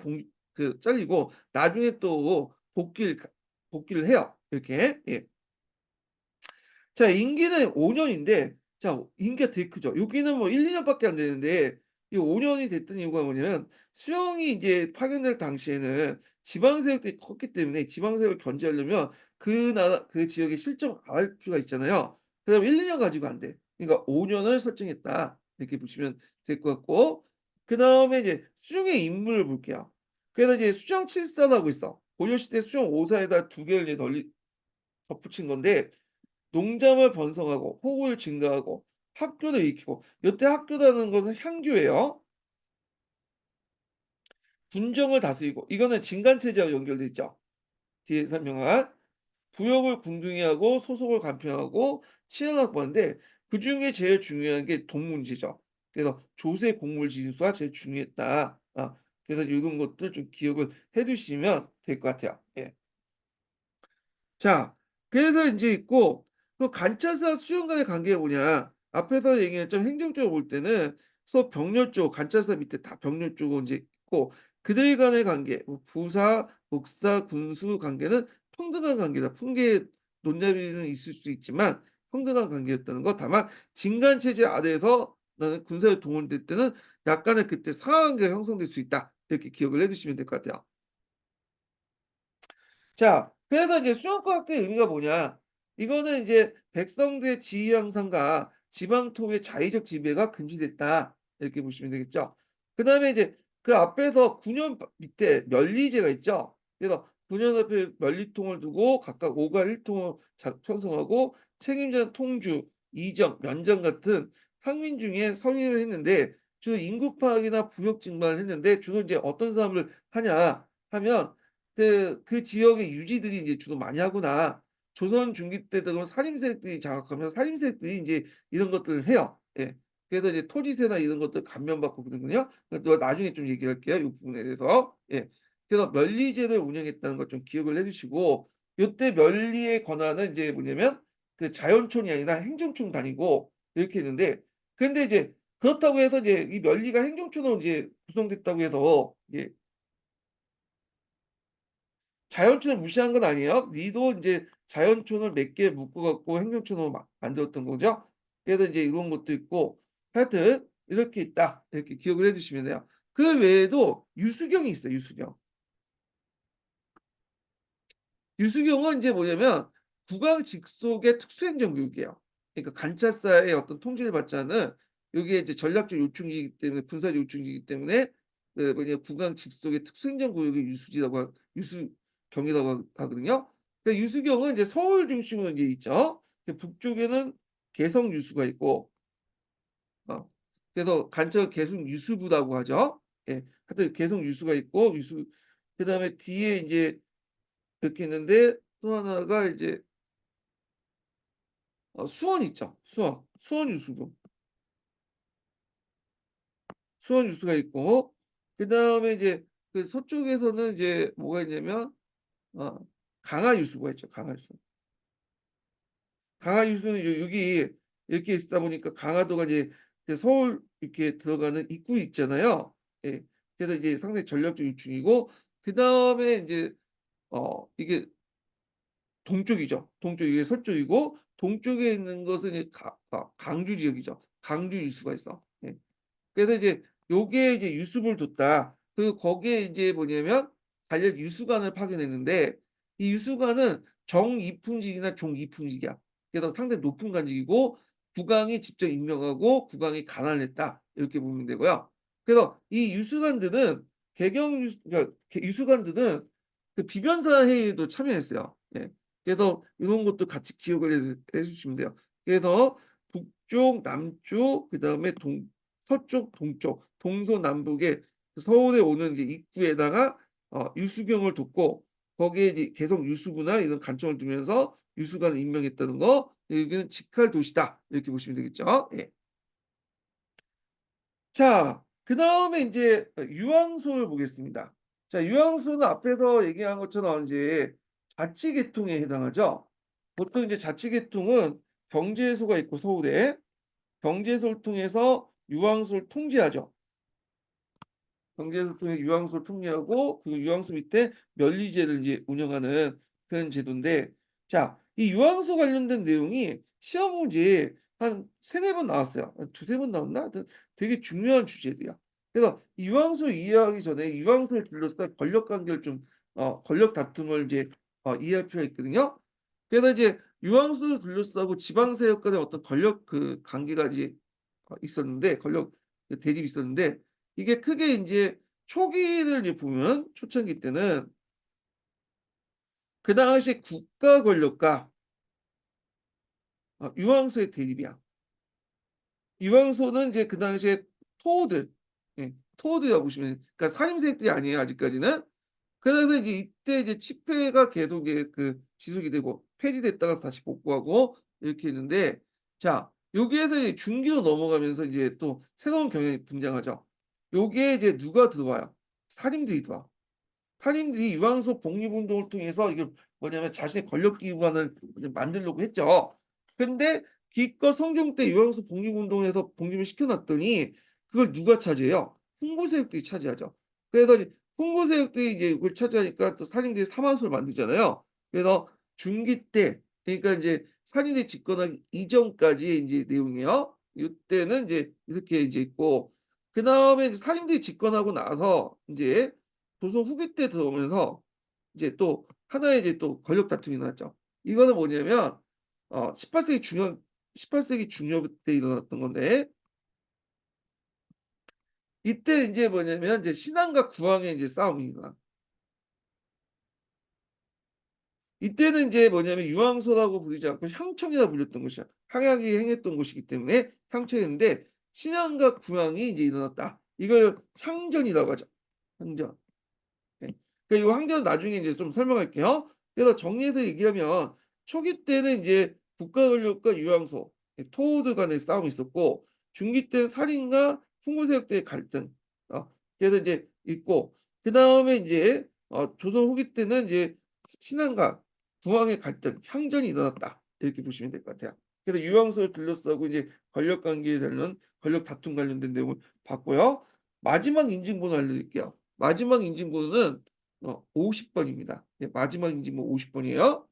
잘리고 나중에 또 복귀를 해요. 이렇게. 예. 자 임기는 5 년인데 자 임기가 되게 크죠. 여기는 뭐 1-2 년밖에 안 되는데 이 5 년이 됐던 이유가 뭐냐면 수령이 이제 파견될 당시에는 지방 세력들이 컸기 때문에 지방 세력을 견제하려면 그 나라 그 지역의 실정 알 필요가 있잖아요. 그다음에 1-2년 가지고 안 돼. 그러니까 5 년을 설정했다. 이렇게 보시면 될 것 같고 그다음에 이제 수령의 임무를 볼게요. 그래서 이제 수령칠사라고 있어. 고려시대 수령오사에다 두 개를 이제 널리 덧붙인 건데 농장을 번성하고 호국을 증가하고 학교를 일으키고 요때 학교라는 것은 향교예요. 군정을 다스리고 이거는 진간체제와 연결돼 있죠. 뒤에 설명한 부역을 궁둥이 하고 소속을 간편하고 치안을 확보하는데 그중에 제일 중요한 게 동문제죠. 그래서 조세 공물 진수가 제일 중요했다. 그래서 요런 것들 좀 기억을 해 두시면 될 것 같아요. 예. 자 그래서 인제 있고 그 관찰사 수용 간의 관계가 뭐냐. 앞에서 얘기했죠. 행정적으로 볼 때는 병렬 쪽 관찰사 밑에 다 병렬 쪽으로 인제 있고 그들 간의 관계 뭐 부사, 목사, 군수 관계는 평등한 관계다. 풍계 논쟁은 있을 수 있지만 평등한 관계였다는 거. 다만 진간 체제 아래에서 나는 군사에 동원될 때는 약간의 그때 상하관계가 형성될 수 있다. 이렇게 기억을 해 두시면 될 것 같아요. 자 그래서 이제 수용과학의 의미가 뭐냐. 이거는 이제 백성들의 지위 향상과 지방토의 자의적 지배가 금지됐다. 이렇게 보시면 되겠죠. 그다음에 이제 그 앞에서 9년 밑에 면리제가 있죠. 그래서 9년 앞에 면리통을 두고 각각 5가 1통을 편성하고 책임자는 통주, 이정, 면장 같은 상민 중에 선임을 했는데 주로 인구 파악이나 부역 증만을 했는데 주로 이제 어떤 사업을 하냐 하면 그 지역의 유지들이 이제 주로 많이 하거나 조선 중기 때 들어온 살림 세력들이 장악하면 살림 세력들이 인제 이런 것들을 해요. 예. 그래서 이제 토지세나 이런 것들 감면받고 그러거든요. 또 나중에 좀 얘기할게요, 이 부분에 대해서. 예. 그래서 면리제를 운영했다는 것 좀 기억을 해 주시고 요때 면리의 권한은 이제 뭐냐면 그 자연촌이 아니라 행정촌 단위고 이렇게 있는데 근데 이제 그렇다고 해서 이제 이 면리가 행정촌으로 이제 구성됐다고 해서 이게 자연촌을 무시한 건 아니에요. 리도 인제 자연촌을 몇 개 묶어 갖고 행정촌으로 만들었던 거죠. 그래서 이제 이런 것도 있고 하여튼 이렇게 있다. 이렇게 기억을 해 두시면 돼요. 그 외에도 유수경이 있어요, 유수경. 유수경은 인제 뭐냐면 국왕 직속의 특수행정구역이에요. 그러니까 관찰사의 어떤 통제를 받지 않은 요게 이제 전략적 요충지이기 때문에 군사적 요충지이기 때문에 그 뭐냐 국왕 직속의 특수행정구역이 유수지라고 유수경이라고 하거든요. 근데 유수경은 이제 서울 중심으로 이제 있죠. 그 북쪽에는 개성 유수가 있고 그래서 간첩 개성 유수부라고 하죠. 예. 하여튼 개성 유수가 있고 그다음에 뒤에 인제 이렇게 있는데 또 하나가 이제 수원 있죠. 수원. 수원 유수구. 수원 유수가 있고 그다음에 이제 그 서쪽에서는 이제 뭐가 있냐면 어 강화 유수가 있죠. 강화 유수. 강화 유수는 여기 이렇게 있다 보니까 강화도가 이제 그 서울 이렇게 들어가는 입구 있잖아요. 예. 그래서 이제 상당히 전략적 위치이고 그다음에 인제 이게 동쪽이죠. 동쪽 이게 서쪽이고 동쪽에 있는 것은 이제 강주 지역이죠. 강주 유수가 있어. 예. 그래서 이제 요게 이제 유습을 뒀다. 그리고 거기에 이제 뭐냐면 간략 유수관을 파견했는데 이 유수관은 정이품직이나 종이품직이야. 그래서 상당히 높은 관직이고 국왕이 직접 임명하고 국왕이 간환했다. 이렇게 보면 되고요. 그래서 이 유수관들은 개경 유수 그러니까 유수관들은 그 비변사 회의에도 참여했어요. 예. 그래서 요런 것도 같이 기억을 해 주시면 돼요. 그래서 북쪽, 남쪽 그다음에 서쪽, 동쪽, 동서남북에 서울에 오는 이제 입구에다가 유수경을 뒀고 거기에 이제 계속 유수구나 이런 관청을 두면서 유수관을 임명했다는 거 여기는 직할 도시다. 이렇게 보시면 되겠죠. 예. 자 그다음에 인제 유황소를 보겠습니다. 자 유황소는 앞에서 얘기한 것처럼 인제 자치계통에 해당하죠. 보통 이제 자치계통은 경제소가 있고 서울에 경제소를 통해서 유황소를 통제하죠. 경제소통의 유황소를 통제하고 그 유황소 밑에 면리제를 이제 운영하는 그런 제도인데 자 이 유황소 관련된 내용이 시험 문제에 한 3-4번 나왔어요. 한 2-3번 나왔나? 하여튼 되게 중요한 주제들이야. 그래서 이 유황소 이해하기 전에 유황소에 둘러싼 권력 관계를 좀 권력 다툼을 이제 이해할 필요가 있거든요. 그래서 이제 유황소를 둘러싸고 지방 세력 간의 어떤 권력 그 관계가 이제 있었는데 권력 그 대립이 있었는데 이게 크게 인제 초기를 이제 보면 초창기 때는 그 당시 국가 권력과 유황소의 대립이야. 유황소는 이제 그 당시에 토호들 토호들이라고 보시면 그러니까 산림 세력들이 아니에요 아직까지는. 그래서 이제 이때 이제 집회가 계속 지속이 되고 폐지됐다가 다시 복구하고 이렇게 했는데 자 여기에서 이제 중기로 넘어가면서 이제 또 새로운 경향이 등장하죠. 요게 이제 누가 들어와요? 살인들이 들어와. 살인들이 유황소 독립운동을 통해서 이게 뭐냐면 자신의 권력 기관을 이제 만들려고 했죠. 근데 기껏 성종 때 유황소 독립운동에서 독립을 시켜 놨더니 그걸 누가 차지해요? 홍보 세력들이 차지하죠. 그래서 이제 홍보 세력들이 이제 이걸 차지하니까 또 살인들이 사마수를 만들잖아요. 그래서 중기 때 그러니까 인제 살인이 집권하기 이전까지의 인제 내용이에요. 요때는 인제 이렇게 이제 있고 그다음에 이제 살인들이 집권하고 나서 인제 조선 후기 때 들어오면서 이제 또 하나의 이제 또 권력 다툼이 일어났죠. 이거는 뭐냐면 18세기 중엽 때 일어났던 건데 이때 인제 뭐냐면 이제 신앙과 구왕의 인제 싸움이 일어나. 이때는 인제 뭐냐면 유황소라고 부르지 않고 향청이라 불렸던 곳이야. 향약이 행했던 곳이기 때문에 향청이었는데 신앙과 구향이 이제 일어났다. 이걸 향전이라고 하죠. 향전. 네. 그러니까 요 항전은 나중에 이제 좀 설명할게요. 그래서 정리해서 얘기하면 초기 때는 이제 국가 권력과 유황소, 토호들 간의 싸움이 있었고, 중기 때는 살인과 풍부세력대의 갈등. 그래서 이제 있고, 그다음에 이제 조선 후기 때는 이제 신앙과 국왕의 갈등, 향전이 일어났다. 이렇게 보시면 될 것 같아요. 그래서 유황소를 둘러싸고 이제 권력 관계에 대한 권력 다툼 관련된 내용을 봤고요. 마지막 인증번호 알려드릴게요. 마지막 인증번호는 50 번입니다. 네, 마지막 인증번호 50 번이에요.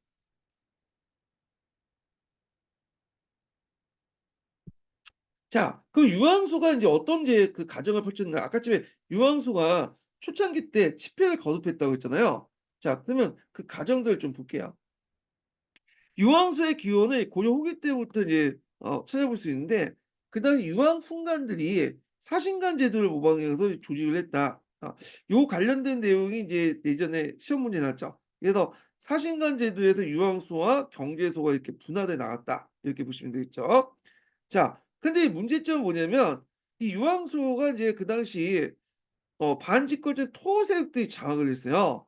자, 그 유황수가 인제 어떤 이제 그 가정을 펼쳤나, 아까쯤에 유황수가 초창기 때 치패를 거듭했다고 했잖아요. 자, 그러면 그 가정들을 좀 볼게요. 유황수의 기원을 고려 후기 때부터 이제 찾아볼 수 있는데, 그당시 유황 훈관들이 사신관 제도를 모방해서 조직을 했다. 요 관련된 내용이 이제 예전에 시험 문제에 나왔죠. 그래서 사신관 제도에서 유황수와 경제소가 이렇게 분화돼 나갔다. 이렇게 보시면 되겠죠. 자, 근데 이 문제점은 뭐냐면, 이 유황수가 이제 그 당시 반집권적 토호 세력들이 장악을 했어요.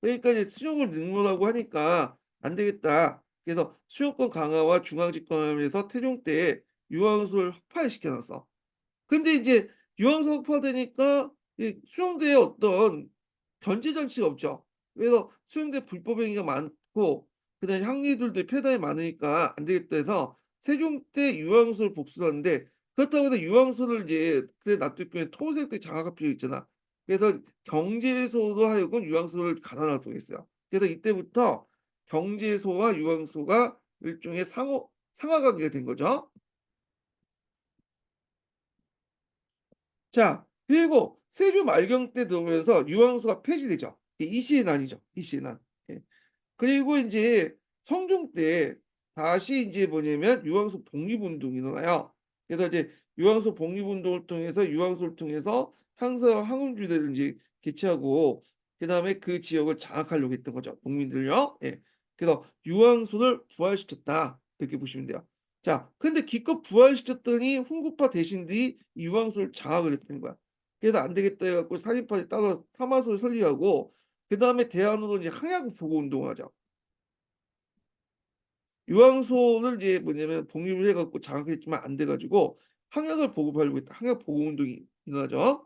그러니까 이제 수용을 능물하고 하니까 안 되겠다. 그래서 수용권 강화와 중앙 집권하면서 태종 때 유황수를 흑파시켜 놨어. 근데 이제 유황수 흑파되니까 이 수용대에 어떤 견제 장치가 없죠. 그래서 수용대 불법 행위가 많고, 그다음에 항리들도 폐단이 많으니까 안 되겠다 해서 세종 때 유황수를 복수하는데, 그렇다고 해서 유황수를 이제 그때 놔둘 경우에 토색들이 장악할 필요 있잖아. 그래서 경제소로 하여금 유황수를 가둬놔두게 했어요. 그래서 이때부터 경제소와 유황수가 일종의 상하 관계가 된 거죠. 자, 그리고 세조 말경 때 들어오면서 유황수가 폐지되죠. 이시해난이죠. 이시해난. 예. 그리고 인제 성종 때 다시 인제 뭐냐면 유황수 독립운동이 일어나요. 그래서 이제 유황수 독립운동을 통해서 유황수를 통해서 항서와 항원주의를 인제 개최하고, 그다음에 그 지역을 장악하려고 했던 거죠, 농민들요. 예. 그래서 유황수를 부활시켰다. 이렇게 보시면 돼요. 자, 근데 기껏 부활시켰더니 훈구파 대신들이 이 유황수를 장악을 했다는 거야. 그래서 안 되겠다 해 갖고 살인파에 따라 사마소를 설립하고, 그다음에 대안으로 이제 항약 보고 운동을 하죠. 유황소를 이제 뭐냐면 독립을 해 갖고 장악했지만 안 돼 가지고 항약을 보급하려고 했다. 항약 보급 운동이 일어나죠.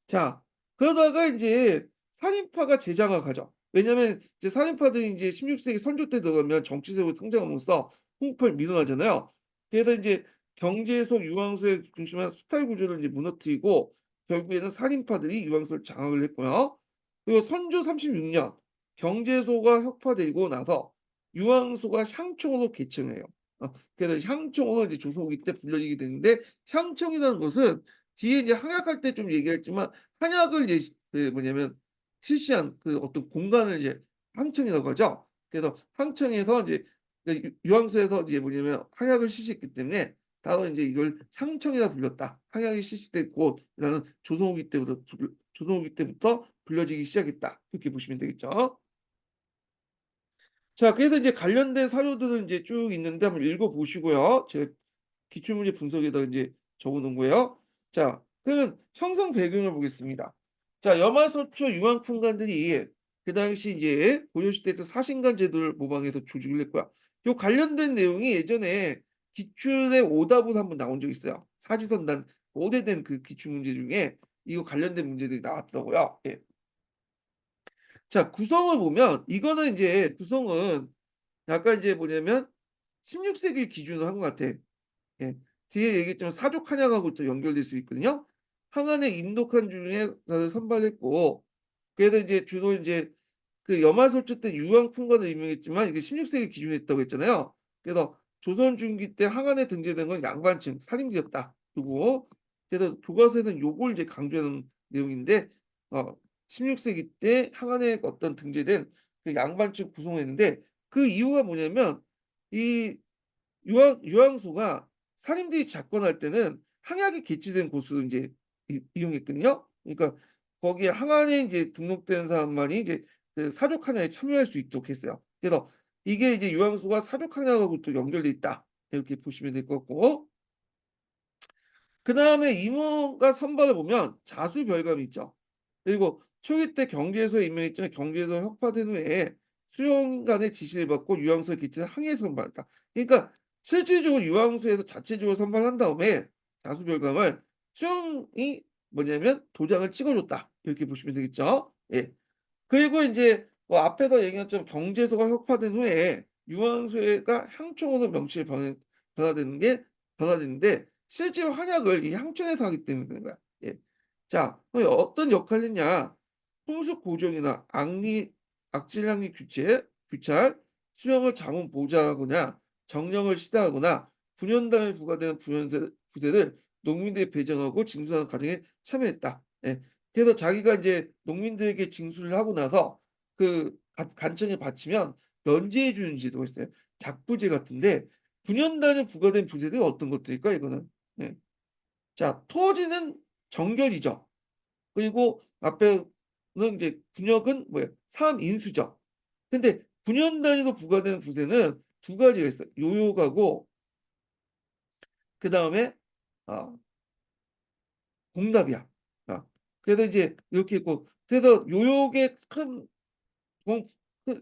자, 그러다가 인제 살인파가 재장악하죠. 왜냐면 이제 살인파들이 인제 16 세기 선조 때 들어가면 정치적으로 성장함으로써 홍파를 밀어내잖아요. 그래서 인제 경제소, 유황소에 중심한 수탈 구조를 이제 무너뜨리고 결국에는 살인파들이 유황소를 장악을 했고요. 그리고 선조 36년 경제소가 혁파되고 나서 유황소가 향총으로 개칭해요. 그래서 향총으로 이제 조선후기 때 불려지게 되는데, 향총이라는 것은 뒤에 이제 항약할 때 좀 얘기했지만 한약을 이제 그 뭐냐면 실시한 그 어떤 공간을 이제 항청이라고 하죠. 그래서 항청에서 이제 그 유황소에서 이제 뭐냐면 항약을 실시했기 때문에 따로 인제 이걸 향청이라 불렸다. 항약이 실시된 곳이라는 조선 후기 때부터 불려지기 시작했다. 이렇게 보시면 되겠죠. 자, 그래서 이제 관련된 사료들은 인제 쭉 있는데 한번 읽어 보시고요. 제가 기출문제 분석에다가 인제 적어 놓은 거예요. 자, 그러면 형성 배경을 보겠습니다. 자, 여마소초 유황풍관들이 그 당시 이제 고려시대 때 사신관 제도를 모방해서 조직을 했고요. 요 관련된 내용이 예전에 기출에 오답으로 한번 나온 적이 있어요. 사지선단 오래된 그 기출문제 중에 이거 관련된 문제들이 나왔더라고요. 예. 자, 구성을 보면 이거는 인제 구성은 약간 이제 뭐냐면 16 세기 기준으로 한 것 같아. 예. 뒤에 얘기했지만 사족 한약하고 또 연결될 수 있거든요. 항안의 임독한 중에 를 선발했고, 그래서 이제 주로 인제 그 여마솔초 때 유황풍과도 유명했지만 이게 16 세기 기준에 있다고 했잖아요. 그래서 조선 중기 때 항안에 등재된 건 양반층 살인지였다. 요거. 그래서 교과서에서는 요걸 이제 강조하는 내용인데, 어 16 세기 때 항안에 어떤 등재된 그 양반층 구성을 했는데, 그 이유가 뭐냐면 이 유황소가 살인들이 작권할 때는 항약이 개치된 곳으로 인제 이용했거든요. 그러니까 거기에 항안에 인제 등록된 사람만이 이제 그 사족 항약에 참여할 수 있도록 했어요. 그래서 이게 이제 유황소가 사족 항약하고 또 연결돼 있다. 이렇게 보시면 될 것 같고, 그다음에 임원과 선발을 보면 자수별감이 있죠. 그리고 초기 때 경제에서 임명했지만 경제에서 혁파된 후에 수용관의 지시를 받고 유황소에 기치는 항해에서 선발한다. 그러니까 실질적으로 유황소에서 자체적으로 선발한 다음에 자수별감을 수용이 뭐냐면 도장을 찍어 줬다. 이렇게 보시면 되겠죠. 예. 그리고 인제 뭐 앞에서 얘기한 것처럼 경제소가 혁파된 후에 유황소가 향촌으로 명칭이 변화되는 게 변화되는데 실제로 한약을 이 향촌에서 하기 때문에 그런 거야. 예. 자, 그럼 어떤 역할을 했냐. 풍습 고정이나 악질 향리 규찰, 수령을 자문 보좌하거나 정령을 시대하거나 분연단에 부과되는 부세를 농민들에 배정하고 징수하는 과정에 참여했다. 예. 그래서 자기가 이제 농민들에게 징수를 하고 나서 그 간청에 바치면 면제해 주는 제도가 있어요. 작부제 같은데 분연단에 부과된 부세들이 어떤 것들일까 이거는. 네. 자, 토지는 정결이죠. 그리고 앞에는 이제 군역은 뭐예요? 사암인수죠. 근데 분연 단위로 부과되는 부세는 두 가지가 있어요. 요요가고 그다음에 어 공납이야. 그래서 이제 이렇게 있고 그래서 요역의 큰 공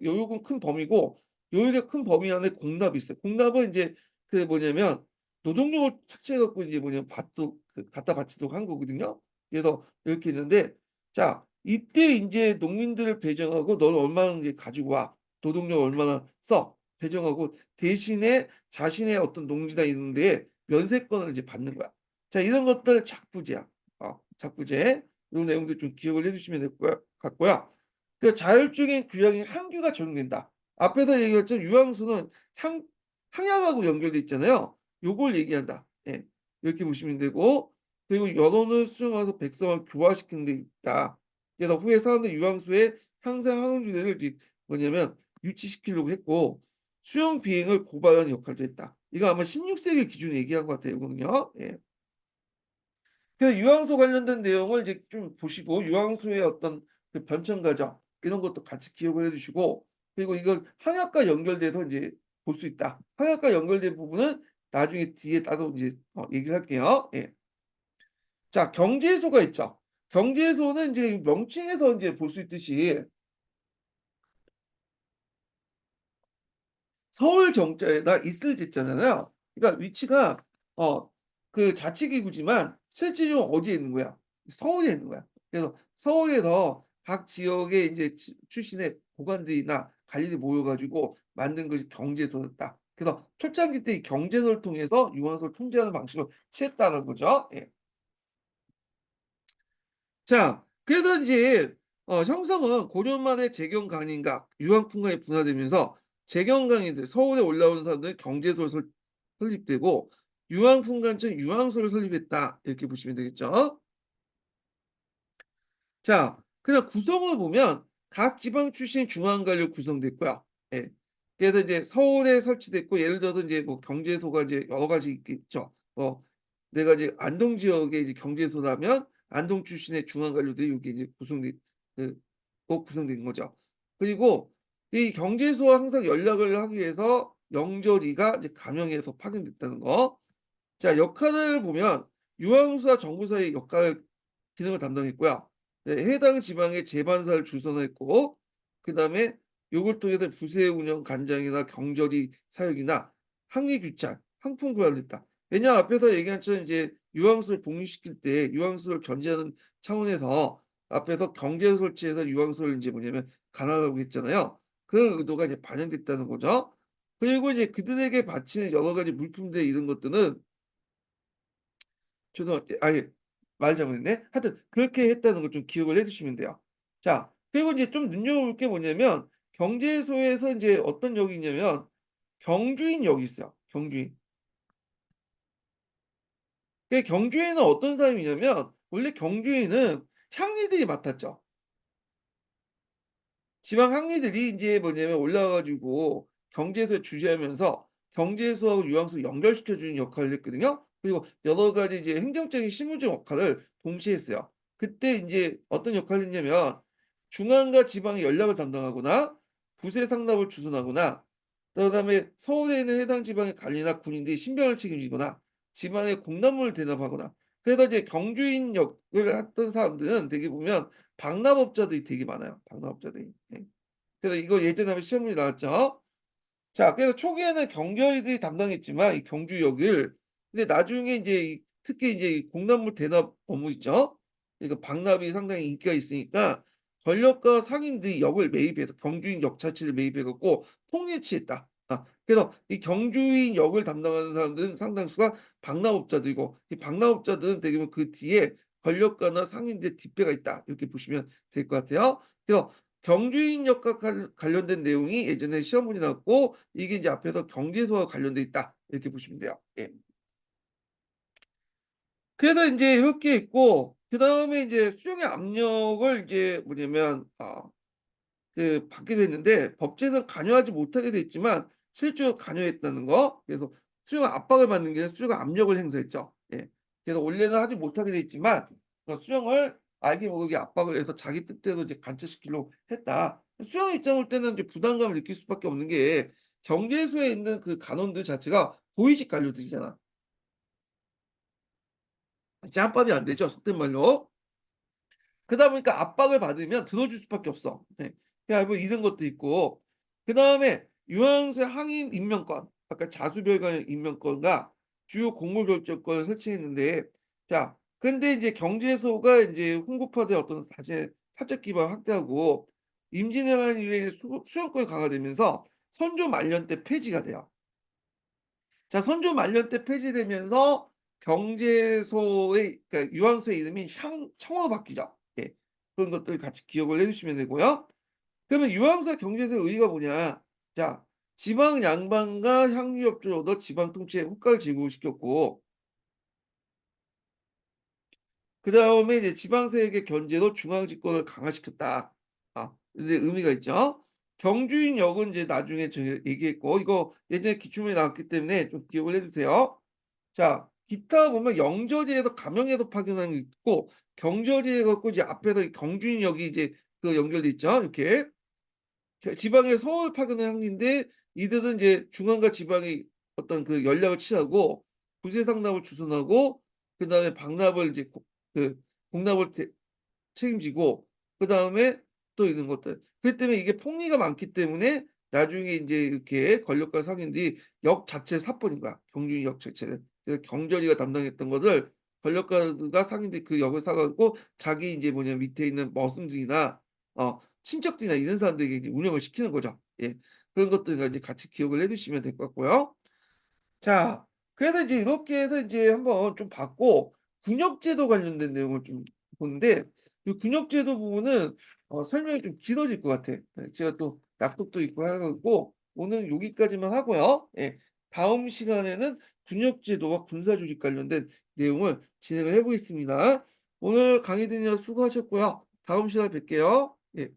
요역은 큰 범위고 요역의 큰 범위 안에 공납이 있어요. 공납은 인제 그 뭐냐면 노동력을 착취해 갖고 이제 뭐냐면 갖다 바치도록 한 거거든요. 그래서 이렇게 있는데 자 이때 인제 농민들을 배정하고 "너는 얼마나 인제 가지고 와. 노동력 얼마나 써." 배정하고 대신에 자신의 어떤 농지나 이런 데에 면세권을 이제 받는 거야. 자 이런 것들 작부제야. 작부제. 요 내용들 좀 기억을 해 주시면 될 것 같고요. 그 자율적인 규약인 항규가 적용된다. 앞에서 얘기했던 유황수는 향 향약하고 연결돼 있잖아요. 요걸 얘기한다. 예. 이렇게 보시면 되고 그리고 여론을 수정해서 백성을 교화시키는 데 있다. 그래서 후에 사람들이 유황수의 향상 항원주의를 이제 뭐냐면 유치시키려고 했고 수용 비행을 고발하는 역할도 했다. 이거 아마 16 세기 기준을 얘기한 것 같아요, 이거는요. 예. 그래서 유황소 관련된 내용을 이제 좀 보시고 유황소의 어떤 그 변천 과정 이런 것도 같이 기억을 해 두시고 그리고 이걸 항약과 연결돼서 인제 볼 수 있다. 항약과 연결된 부분은 나중에 뒤에 따로 이제 얘기를 할게요. 예. 자 경제소가 있죠. 경제소는 인제 명칭에서 인제 볼 수 있듯이 서울 경자에다 있을 짓잖아요. 그러니까 위치가 어 그 자치기구지만 실질적으로 어디에 있는 거야? 서울에 있는 거야. 그래서 서울에서 각 지역의 인제 출신의 고관들이나 관리들이 모여 가지고 만든 것이 경제소였다. 그래서 초창기 때 이 경제소를 통해서 유흥소를 통제하는 방식을 취했다는 거죠. 예. 자 그래서 인제 형성은 고려 말에 재경강인과 유황풍광이 분화되면서 재경강인들 서울에 올라오는 사람들은 경제소를 설립되고 유황풍관청 유황소를 설립했다. 이렇게 보시면 되겠죠. 자 그냥 구성을 보면 각 지방 출신 중앙관리로 구성됐고요. 예. 그래서 이제 서울에 설치됐고 예를 들어서 인제 뭐 경제소가 이제 여러 가지 있겠죠. 내가 이제 안동 지역에 이제 경제소라면 안동 출신의 중앙관료들이 여기 이제 그 구성된 거죠. 그리고 이 경제소와 항상 연락을 하기 위해서 영조리가 이제 감영해서 파견됐다는 거. 자 역할을 보면 유황수와 정부 사이의 기능을 담당했고요. 네 해당 지방의 재반사를 주선했고 그다음에 요걸 통해서 부세 운영 관장이나 경절이 사역이나 항리 규찰, 항풍 구현을 했다. 왜냐 앞에서 얘기한 것처럼 이제 유황수를 복류시킬 때 유황수를 견제하는 차원에서 앞에서 경제를 설치해서 유황수를 인제 뭐냐면 관할하라고 했잖아요. 그 의도가 이제 반영됐다는 거죠. 그리고 이제 그들에게 바치는 여러 가지 물품들 이런 것들은 아예 말 잘못했네. 하여튼 그렇게 했다는 걸 좀 기억을 해 두시면 돼요. 자 그리고 인제 좀 눈여겨볼 게 뭐냐면 경제소에서 인제 어떤 역이 있냐면 경주인 역이 있어요, 경주인. 그 경주인은 어떤 사람이냐면 원래 경주인은 향리들이 맡았죠. 지방 항리들이 인제 뭐냐면 올라와 가지고 경제소에 주재하면서 경제소하고 유황소 연결시켜 주는 역할을 했거든요. 그리고 여러 가지 이제 행정적인 실무적 역할을 동시에 했어요. 그때 인제 어떤 역할을 했냐면 중앙과 지방의 연락을 담당하거나 부세 상납을 주선하거나 그다음에 서울에 있는 해당 지방의 관리나 군인들이 신병을 책임지거나 지방의 공납물을 대납하거나 그래서 이제 경주인 역을 했던 사람들은 되게 보면 박납업자들이 되게 많아요, 박납업자들이. 예. 그래서 이거 예전에 한번 시험 문제 나왔죠. 자, 그래서 초기에는 경찰들이 담당했지만 이 경주 역을, 근데 나중에 인제 특히 이제 이 공납물 대납 업무 있죠. 이거 박납이 상당히 인기가 있으니까 권력과 상인들이 역을 매입해서 경주인 역 자체를 매입해 갖고 통일치했다. 그래서 이 경주인 역을 담당하는 사람들은 상당수가 박납업자들이고, 이 박납업자들은 대부분 그 뒤에 권력가나 상인들의 뒷배가 있다, 이렇게 보시면 될 것 같아요. 그래서 경주인역과 관련된 내용이 예전에 시험 문제 나왔고, 이게 이제 앞에서 경제소와 관련돼 있다, 이렇게 보시면 돼요. 예. 그래서 인제 이렇게 있고, 그다음에 이제 수령의 압력을 이제 뭐냐면 받게 됐는데 법제에서 관여하지 못하게 돼 있지만 실제로 관여했다는 거. 그래서 수령의 압박을 받는 게 아니라 수령의 압력을 행사했죠. 예. 그래서 원래는 하지 못하게 돼 있지만 수령을 알게 모르게 압박을 해서 자기 뜻대로 이제 관철시키려고 했다. 수령 입장 볼 때는 이제 부담감을 느낄 수밖에 없는 게, 경계소에 있는 그 간원들 자체가 고위직 관료들이잖아. 짬밥이 안 되죠, 속된 말로. 그러다 보니까 압박을 받으면 들어줄 수밖에 없어. 네. 그냥 뭐 이런 것도 있고, 그다음에 유황수의 항임 임명권, 아까 자수별관 임명권과 주요 공물 결정권을 설치했는데, 자, 근데 이제 경제소가 인제 홍보파들의 어떤 사적 기반을 확대하고 임진왜란 이후에 수용권이 강화되면서 선조 말년 때 폐지가 돼요. 자, 선조 말년 때 폐지되면서 경제소의, 그러니까 유황소의 이름이 청으로 바뀌죠. 예. 그런 것들 같이 기억을 해 주시면 되고요. 그러면 유황사 경제소의 의의가 뭐냐? 자, 지방 양반과 향유업주를 얻어 지방 통치에 효과를 제고시켰고, 그다음에 이제 지방세액의 견제로 중앙 집권을 강화시켰다. 근데 의미가 있죠. 경주인 역은 이제 나중에 제가 얘기했고, 이거 예전에 기출문제 나왔기 때문에 좀 기억을 해 주세요. 자, 기타 보면 영저지에서 감영에서 파견하는 게 있고, 경저지에 갖고 이제 앞에서 이 경주인역이 이제 그 연결돼 있죠, 이렇게. 지방에 서울 파견의 항리인데, 이들은 이제 중앙과 지방의 어떤 그 연락을 취하고 부세 상납을 주선하고, 그다음에 방납을 이제 그 공납을 책임지고, 그다음에 또 이런 것들. 그렇기 때문에 이게 폭리가 많기 때문에 나중에 인제 이렇게 권력과 상인들이 역 자체를 사 버린 거야, 경주역 자체를. 그래서 경절이가 담당했던 것을 권력가들과 상인들이 그 역을 사 갖고 자기 인제 뭐냐면 밑에 있는 머슴들이나 친척들이나 이런 사람들에게 이제 운영을 시키는 거죠. 예. 그런 것들과 이제 같이 기억을 해 두시면 될 것 같고요. 자, 그래서 이제 이렇게 해서 이제 한번 좀 봤고, 군역제도 관련된 내용을 좀 보는데, 이 군역제도 부분은 설명이 좀 길어질 것 같아. 예, 제가 또 약속도 있고 해 갖고 오늘은 여기까지만 하고요. 예. 다음 시간에는 군역제도와 군사조직 관련된 내용을 진행을 해 보겠습니다. 오늘 강의 들으셔서 수고하셨고요. 다음 시간에 뵐게요. 예.